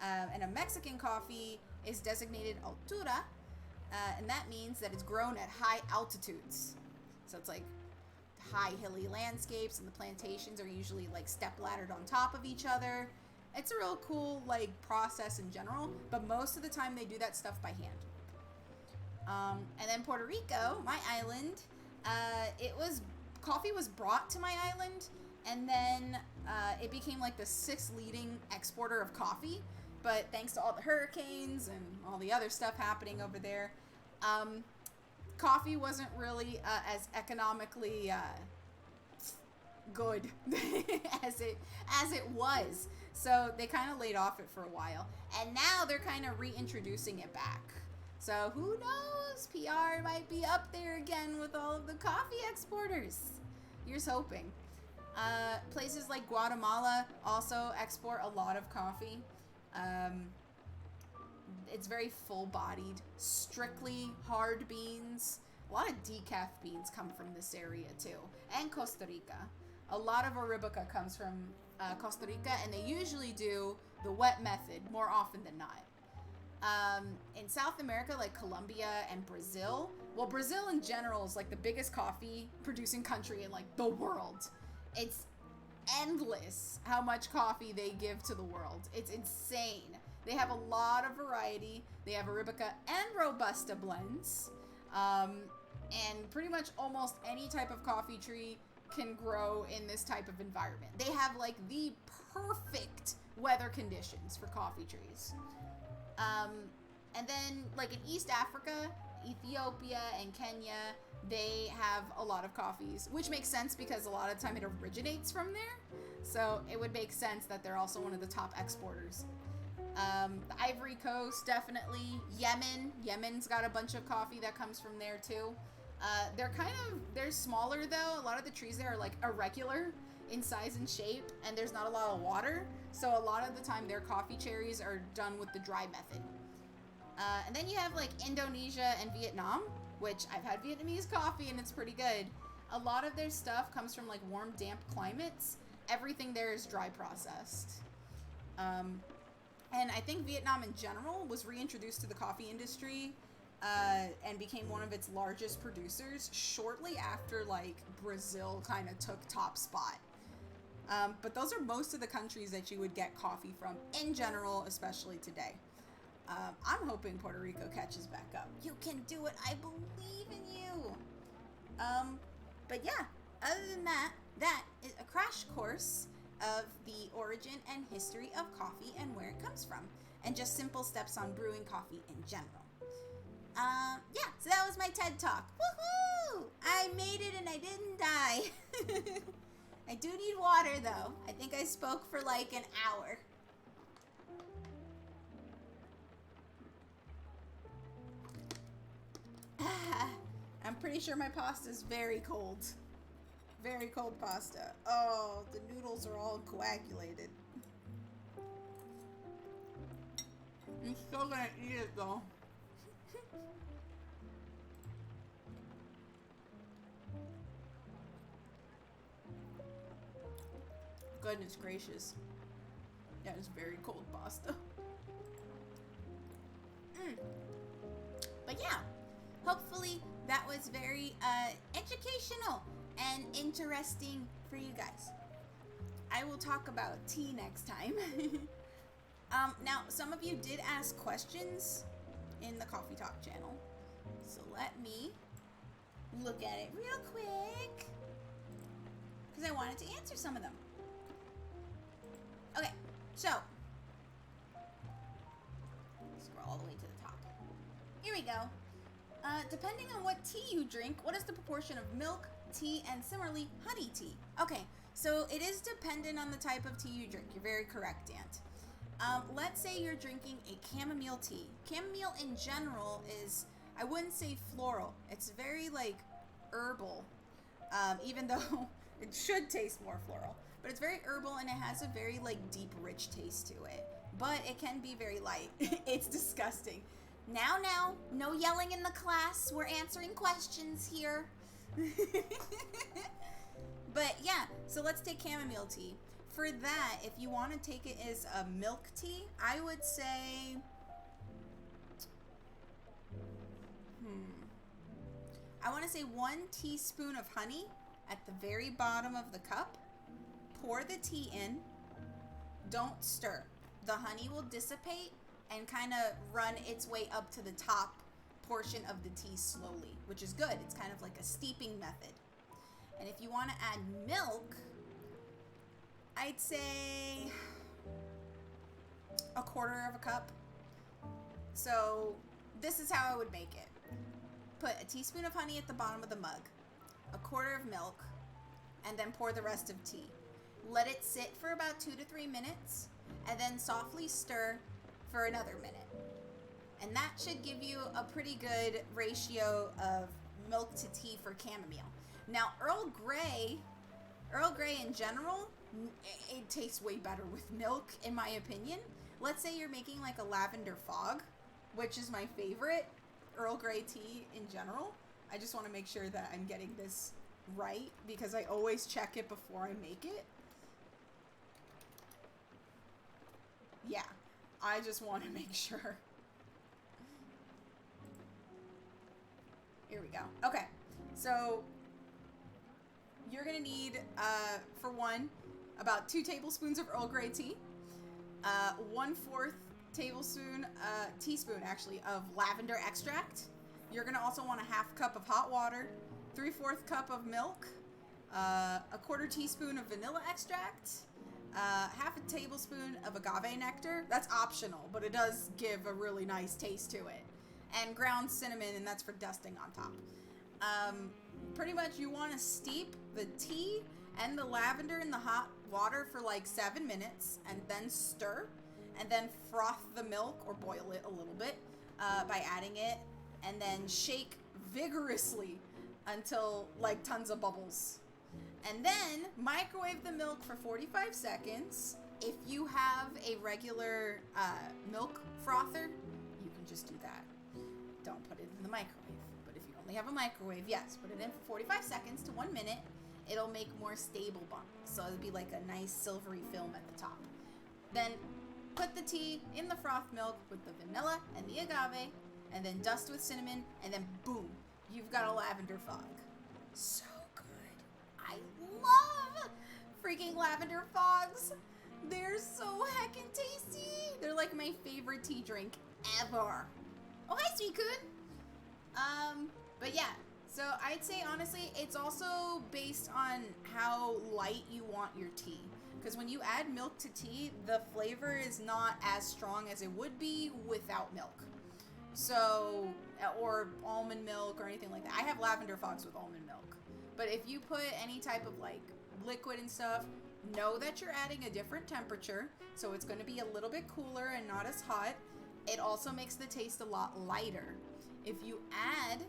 And a Mexican coffee is designated altura, and that means that it's grown at high altitudes. So it's like high hilly landscapes, and the plantations are usually like step-laddered on top of each other. It's a real cool like process in general, but most of the time they do that stuff by hand. And then Puerto Rico, my island, coffee was brought to my island, and then it became like the 6th leading exporter of coffee. But thanks to all the hurricanes and all the other stuff happening over there, coffee wasn't really as economically good as it was. So they kind of laid off it for a while, and now they're kind of reintroducing it back. So who knows? PR might be up there again with all of the coffee exporters. Here's hoping. Places like Guatemala also export a lot of coffee. It's very full-bodied, strictly hard beans. A lot of decaf beans come from this area too, and Costa Rica. A lot of Arabica comes from Costa Rica, and they usually do the wet method more often than not. In South America, like Colombia and Brazil, well, Brazil in general is like the biggest coffee producing country in like the world. It's endless how much coffee they give to the world. It's insane. They have a lot of variety. They have Arabica and Robusta blends. And pretty much almost any type of coffee tree can grow in this type of environment. They have like the perfect weather conditions for coffee trees. And then like in East Africa, Ethiopia and Kenya, they have a lot of coffees, which makes sense because a lot of the time it originates from there. So it would make sense that they're also one of the top exporters. The Ivory Coast, definitely. Yemen's got a bunch of coffee that comes from there too. They're smaller though. A lot of the trees there are like irregular in size and shape, and there's not a lot of water. So a lot of the time their coffee cherries are done with the dry method. And then you have like Indonesia and Vietnam, which I've had Vietnamese coffee and it's pretty good. A lot of their stuff comes from like warm, damp climates. Everything there is dry processed. And I think Vietnam in general was reintroduced to the coffee industry and became one of its largest producers shortly after like Brazil kind of took top spot. But those are most of the countries that you would get coffee from in general, especially today. I'm hoping Puerto Rico catches back up. You can do it. I believe in you. But yeah, other than that, that is a crash course of the origin and history of coffee and where it comes from, and just simple steps on brewing coffee in general. Yeah, so that was my TED Talk. Woohoo! I made it and I didn't die. I do need water though. I think I spoke for like an hour. I'm pretty sure my pasta's very cold. Very cold pasta. Oh, the noodles are all coagulated. I'm still gonna eat it though. Goodness gracious. That is very cold pasta. But yeah, hopefully that was very educational and interesting for you guys. I will talk about tea next time. Now, some of you did ask questions in the Coffee Talk channel. So let me look at it real quick, because I wanted to answer some of them. Okay, so scroll all the way to the top. Here we go. Depending on what tea you drink, what is the proportion of milk, tea, and similarly honey tea? Okay, So it is dependent on the type of tea you drink. You're very correct, Aunt. Let's say you're drinking a chamomile tea. Chamomile in general is, I wouldn't say floral. It's very like herbal, even though it should taste more floral. But it's very herbal and it has a very like deep, rich taste to it. But it can be very light. It's disgusting. Now, no yelling in the class. We're answering questions here. But yeah, so let's take chamomile tea. For that, if you want to take it as a milk tea, I would say, I want to say 1 teaspoon of honey at the very bottom of the cup. Pour the tea in. Don't stir. The honey will dissipate and kind of run its way up to the top portion of the tea slowly, which is good. It's kind of like a steeping method. And if you want to add milk, I'd say 1/4 of a cup. So this is how I would make it. Put a teaspoon of honey at the bottom of the mug, 1/4 of milk, and then pour the rest of tea. Let it sit for about 2 to 3 minutes, and then softly stir for another minute. And that should give you a pretty good ratio of milk to tea for chamomile. Now, Earl Grey in general, it tastes way better with milk, in my opinion. Let's say you're making like a lavender fog, which is my favorite Earl Grey tea in general. I just want to make sure that I'm getting this right because I always check it before I make it. Yeah, I just want to make sure. Here we go. Okay, so you're gonna need, for one, about 2 tablespoons of Earl Grey tea, 1/4 teaspoon actually, of lavender extract. You're gonna also want a 1/2 cup of hot water, 3/4 cup of milk, 1/4 teaspoon of vanilla extract, 1/2 tablespoon of agave nectar. That's optional, but it does give a really nice taste to it. And ground cinnamon, and that's for dusting on top. Pretty much you want to steep the tea and the lavender in the hot water for like 7 minutes and then stir and then froth the milk or boil it a little bit by adding it and then shake vigorously until like tons of bubbles. And then microwave the milk for 45 seconds. If you have a regular milk frother, you can just do that. Don't put it in the microwave. But if you only have a microwave, yes, put it in for 45 seconds to 1 minute. It'll make more stable bubbles. So it'll be like a nice silvery film at the top. Then put the tea in the froth milk with the vanilla and the agave, and then dust with cinnamon, and then boom, you've got a lavender fog. So good. I love freaking lavender fogs. They're so heckin' tasty. They're like my favorite tea drink ever. Oh, hi, Sweet Coon. But yeah, so I'd say honestly, it's also based on how light you want your tea. Because when you add milk to tea, the flavor is not as strong as it would be without milk. So, or almond milk or anything like that. I have lavender fogs with almond milk. But if you put any type of like liquid and stuff, know that you're adding a different temperature. So it's going to be a little bit cooler and not as hot. It also makes the taste a lot lighter. If you add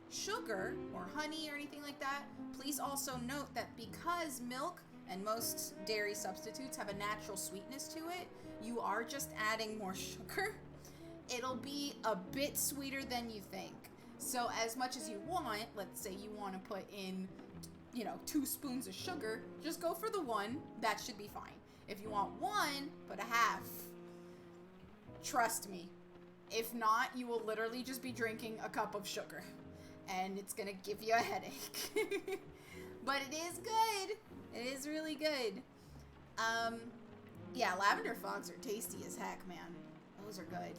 sugar or honey or anything like that, please also note that because milk and most dairy substitutes have a natural sweetness to it, you are just adding more sugar. It'll be a bit sweeter than you think. So as much as you want, let's say you want to put in, 2 spoons of sugar, just go for the 1. That should be fine. If you want 1, put a 1/2. Trust me. If not, you will literally just be drinking a cup of sugar. And it's going to give you a headache. But it is good. It is really good. Yeah, lavender fogs are tasty as heck, man. Those are good.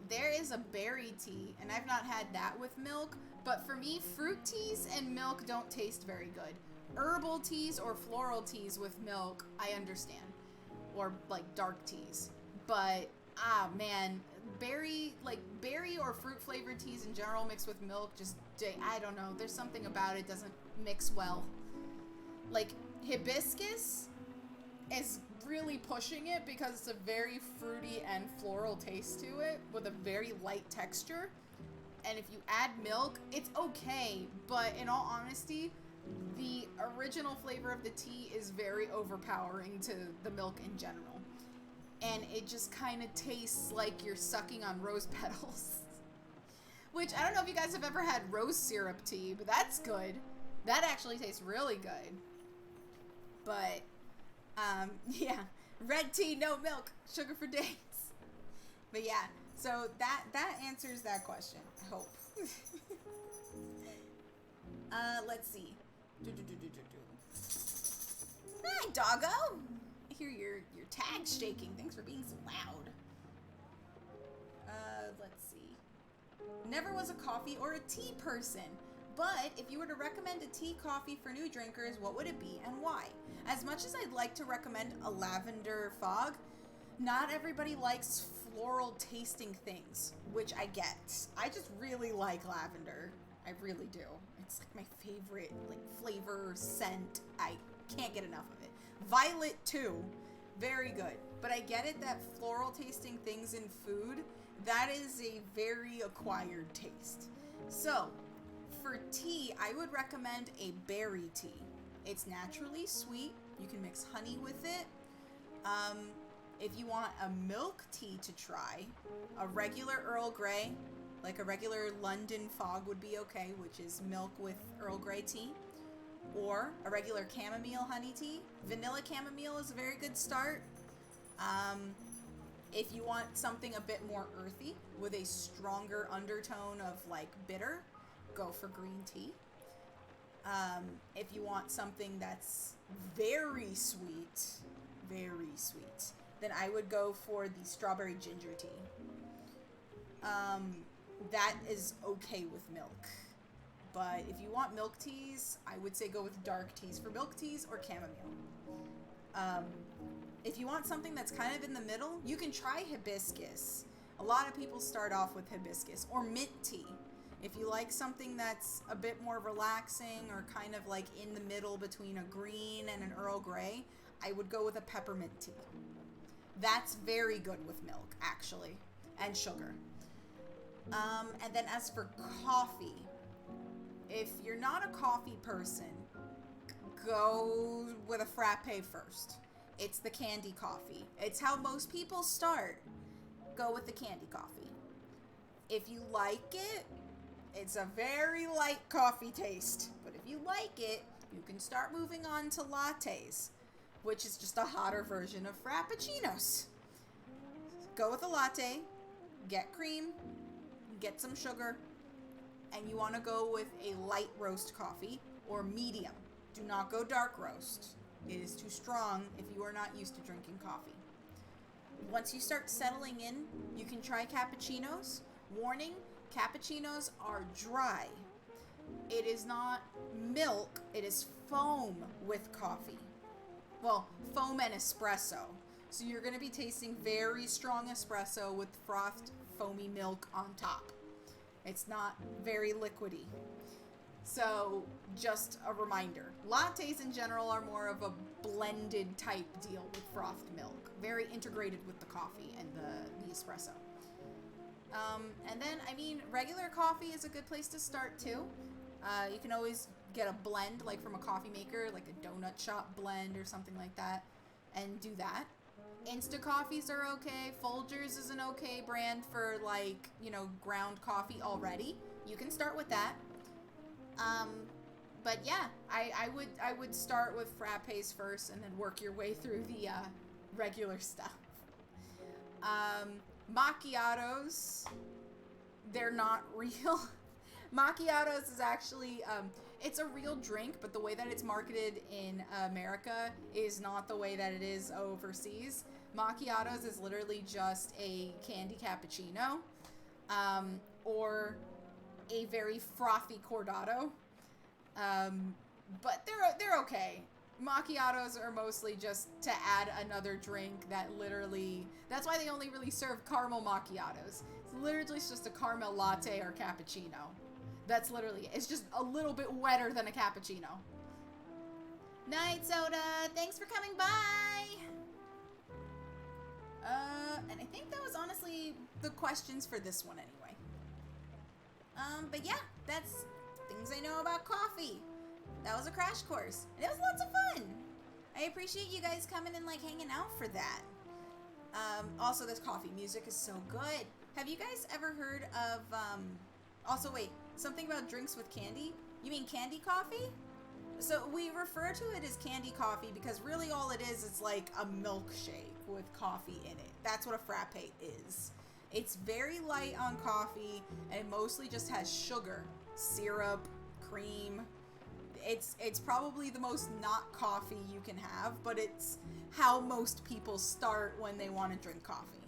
There is a berry tea, and I've not had that with milk. But for me, fruit teas and milk don't taste very good. Herbal teas or floral teas with milk, I understand. Or like dark teas. But, man, berry or fruit flavored teas in general mixed with milk, I don't know. There's something about it doesn't mix well. Like, hibiscus is really pushing it because it's a very fruity and floral taste to it with a very light texture. And if you add milk, it's okay, but in all honesty, the original flavor of the tea is very overpowering to the milk in general. And it just kind of tastes like you're sucking on rose petals. Which, I don't know if you guys have ever had rose syrup tea, but that's good. That actually tastes really good. But, yeah. Red tea, no milk, sugar for days. But yeah, so that answers that question, I hope. Let's see. Hi, doggo. I hear your tag's shaking. Thanks for being so loud. Let's see. Never was a coffee or a tea person. But if you were to recommend a tea coffee for new drinkers, what would it be and why? As much as I'd like to recommend a lavender fog, not everybody likes floral tasting things, which I get. I just really like lavender. I really do. It's like my favorite flavor, scent. I can't get enough of it. Violet too. Very good. But I get it that floral tasting things in food, that is a very acquired taste. So, for tea, I would recommend a berry tea. It's naturally sweet. You can mix honey with it. If you want a milk tea to try, a regular Earl Grey, like a regular London fog would be okay, which is milk with Earl Grey tea. Or a regular chamomile honey tea. Vanilla chamomile is a very good start. If you want something a bit more earthy with a stronger undertone of bitter, go for green tea. If you want something that's very sweet, then I would go for the strawberry ginger tea. That is okay with milk. But if you want milk teas, I would say go with dark teas for milk teas or chamomile. If you want something that's kind of in the middle, you can try hibiscus. A lot of people start off with hibiscus or mint tea. If you like something that's a bit more relaxing or kind of in the middle between a green and an Earl Grey, I would go with a peppermint tea. That's very good with milk, actually, and sugar. And then as for coffee, if you're not a coffee person, go with a frappe first. It's the candy coffee. It's how most people start. Go with the candy coffee. If you like it, it's a very light coffee taste. But if you like it, you can start moving on to lattes, which is just a hotter version of frappuccinos. Go with a latte, get cream, get some sugar, and you want to go with a light roast coffee or medium. Do not go dark roast. It is too strong if you are not used to drinking coffee. Once you start settling in, you can try cappuccinos. Warning, cappuccinos are dry. It is not milk, it is foam with coffee. Well, foam and espresso. So you're going to be tasting very strong espresso with frothed foamy milk on top. It's not very liquidy. So, just a reminder. Lattes in general are more of a blended type deal with frothed milk. Very integrated with the coffee and the espresso. And then, regular coffee is a good place to start too. You can always get a blend, from a coffee maker, like a donut shop blend or something like that, and do that. Insta coffees are okay. Folgers is an okay brand for ground coffee already. You can start with that. But yeah, I would start with frappes first and then work your way through the regular stuff. Macchiatos, they're not real. Macchiatos is actually, it's a real drink, but the way that it's marketed in America is not the way that it is overseas. Macchiatos is literally just a candy cappuccino, or a very frothy cordato. But they're okay. Macchiatos are mostly just to add another drink that's why they only really serve caramel macchiatos. It's literally just a caramel latte or cappuccino. That's literally it. It's just a little bit wetter than a cappuccino. Night, Soda. Thanks for coming by. And I think that was honestly the questions for this one anyway. But yeah, that's things I know about coffee. That was a crash course. And it was lots of fun. I appreciate you guys coming and like hanging out for that. Also, this coffee music is so good. Have you guys ever heard of, also wait, something about drinks with candy? You mean candy coffee? So we refer to it as candy coffee because really all it is like a milkshake with coffee in it. That's what a frappe is. It's very light on coffee and it mostly just has sugar, syrup, cream. It's probably the most not coffee you can have, but it's how most people start when they want to drink coffee.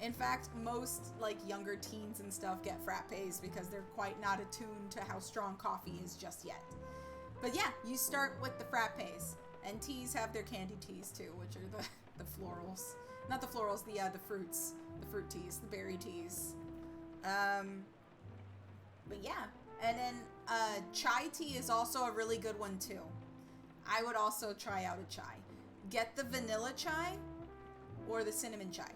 In fact, most like younger teens and stuff get frappes because they're quite not attuned to how strong coffee is just yet. But yeah, you start with the frappes, and teas have their candy teas too, which are the florals. Not the florals, the fruits. The fruit teas, the berry teas. But yeah, and then chai tea is also a really good one too. I would also try out a chai. Get the vanilla chai or the cinnamon chai.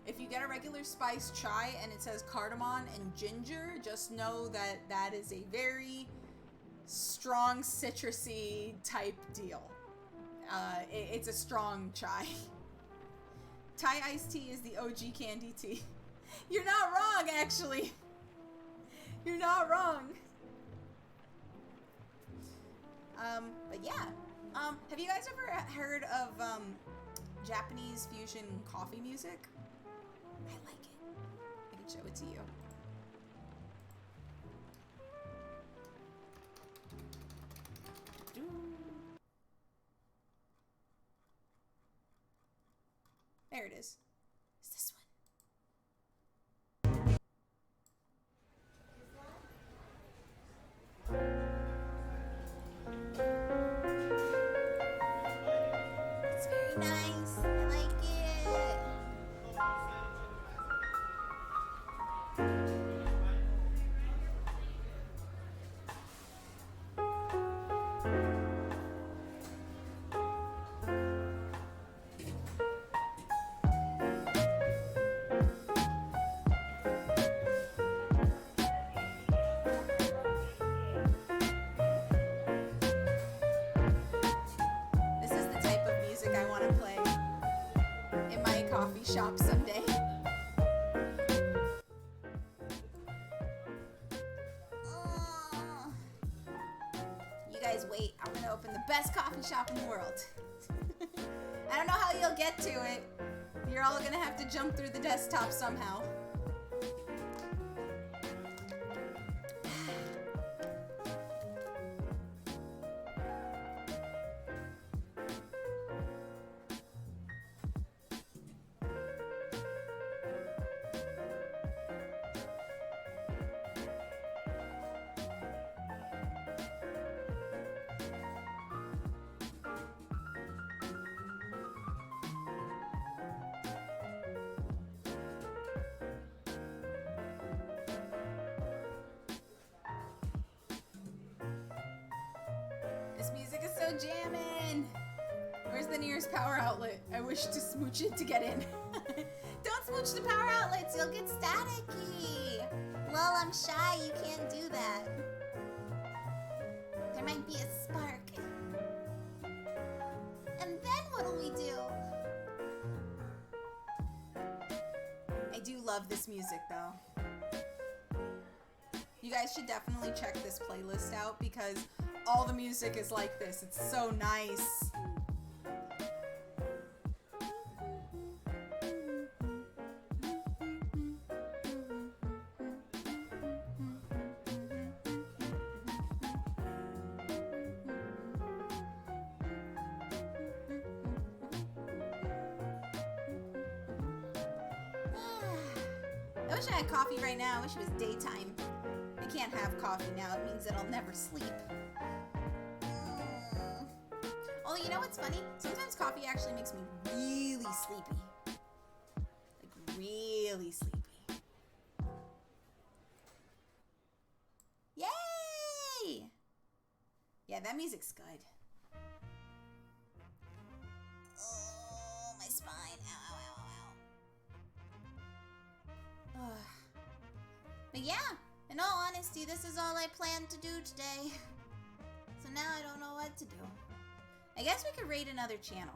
If you get a regular spiced chai and it says cardamom and ginger, just know that that is a very strong citrusy type deal. It's a strong chai. Thai iced tea is the OG candy tea. You're not wrong, actually. You're not wrong. But yeah. Have you guys ever heard of Japanese fusion coffee music? I like it. I can show it to you. There it is. It's this one. It's very nice. I like it. This is the type of music I want to play in my coffee shop someday. You guys wait. I'm going to open the best coffee shop in the world. I don't know how you'll get to it. You're all going to have to jump through the desktop somehow. This music is so jammin'. Where's the nearest power outlet? I wish to smooch it to get in. Don't smooch the power outlets, you'll get staticky. Lol, I'm shy, you can't do that. There might be a spark. And then what'll we do? I do love this music though. You guys should definitely check this playlist out because all the music is like this. It's so nice. I wish I had coffee right now. I wish it was daytime. I can't have coffee now. It means that I'll never sleep. Although, you know what's funny? Sometimes coffee actually makes me really sleepy. Like, really sleepy. Yay! Yeah, that music's good. Oh, my spine. Ow, ow, ow, ow. Ugh. But yeah, in all honesty, this is all I planned to do today. So now I don't know what to do. I guess we could raid another channel.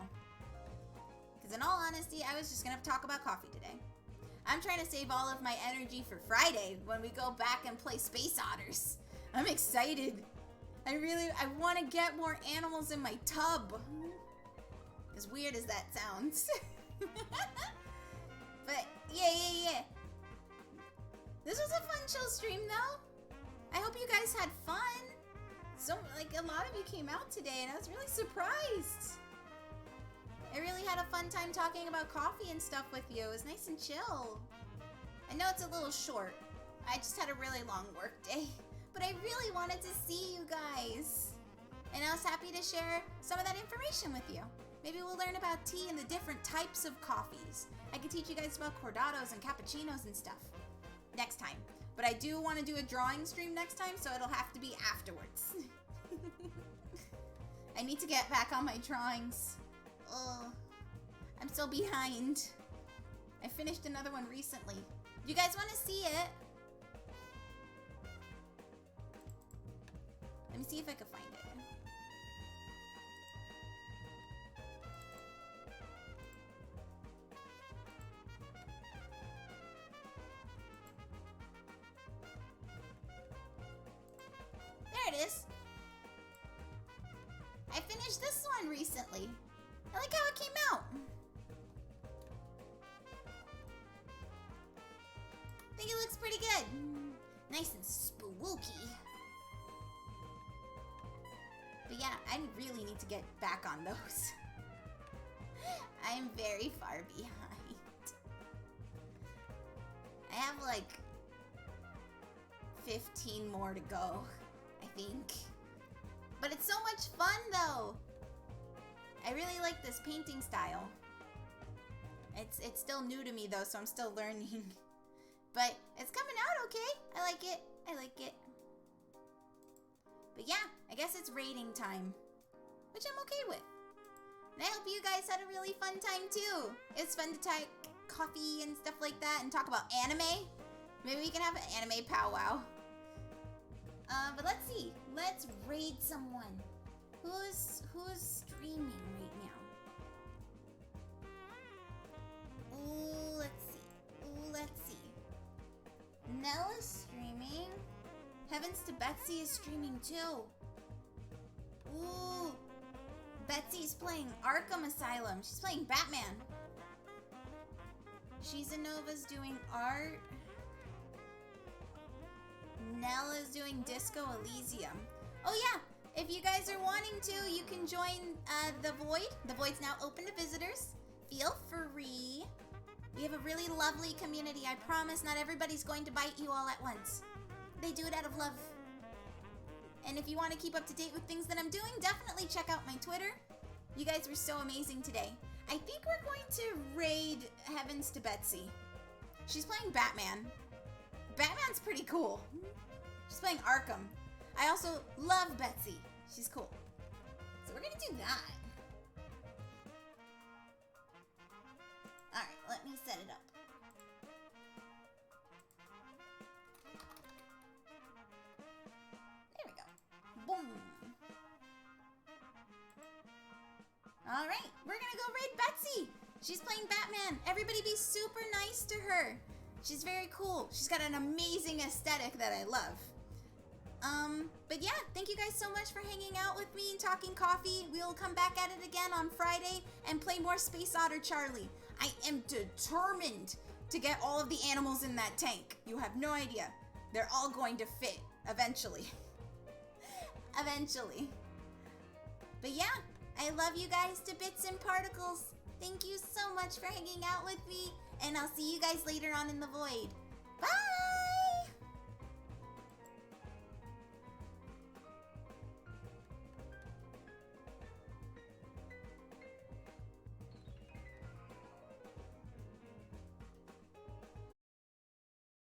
Because in all honesty, I was just going to talk about coffee today. I'm trying to save all of my energy for Friday when we go back and play Space Otters. I'm excited. I want to get more animals in my tub. As weird as that sounds. But yeah. This was a fun chill stream though. I hope you guys had fun. So, like, a lot of you came out today and I was really surprised. I really had a fun time talking about coffee and stuff with you. It was nice and chill. I know it's a little short. I just had a really long work day. But I really wanted to see you guys. And I was happy to share some of that information with you. Maybe we'll learn about tea and the different types of coffees. I can teach you guys about cordados and cappuccinos and stuff. Next time. But I do want to do a drawing stream next time, so it'll have to be afterwards. I need to get back on my drawings. Oh, I'm so behind. I finished another one recently. You guys want to see it? Let me see if I can find it. There it is. I finished this one recently. I like how it came out. I think it looks pretty good. Nice and spooky. But yeah, I really need to get back on those. I'm very far behind. I have like 15 more to go, I think. But it's so much fun though. I really like this painting style. It's still new to me though, so I'm still learning. But it's coming out okay. I like it. I like it. But yeah, I guess it's raiding time, which I'm okay with. And I hope you guys had a really fun time too. It's fun to take coffee and stuff like that and talk about anime. Maybe we can have an anime powwow. But let's see. Let's raid someone. Who's streaming right now? Ooh, let's see. Nella's streaming. Heavens to Betsy is streaming too. Ooh. Betsy's playing Arkham Asylum. She's playing Batman. Shizanova's doing art. Nella's doing Disco Elysium. Oh yeah, if you guys are wanting to, you can join The Void. The Void's now open to visitors. Feel free. We have a really lovely community. I promise not everybody's going to bite you all at once. They do it out of love. And if you want to keep up to date with things that I'm doing, definitely check out my Twitter. You guys were so amazing today. I think we're going to raid Heavens to Betsy. She's playing Batman. Batman's pretty cool. She's playing Arkham. I also love Betsy. She's cool. So we're gonna do that. Alright, let me set it up. There we go. Boom. Alright, we're gonna go raid Betsy. She's playing Batman. Everybody be super nice to her. She's very cool. She's got an amazing aesthetic that I love. But yeah, thank you guys so much for hanging out with me and talking coffee. We'll come back at it again on Friday and play more Space Otter Charlie. I am determined to get all of the animals in that tank. You have no idea. They're all going to fit eventually. Eventually. But yeah, I love you guys to bits and particles. Thank you so much for hanging out with me, and I'll see you guys later on in the void. Bye!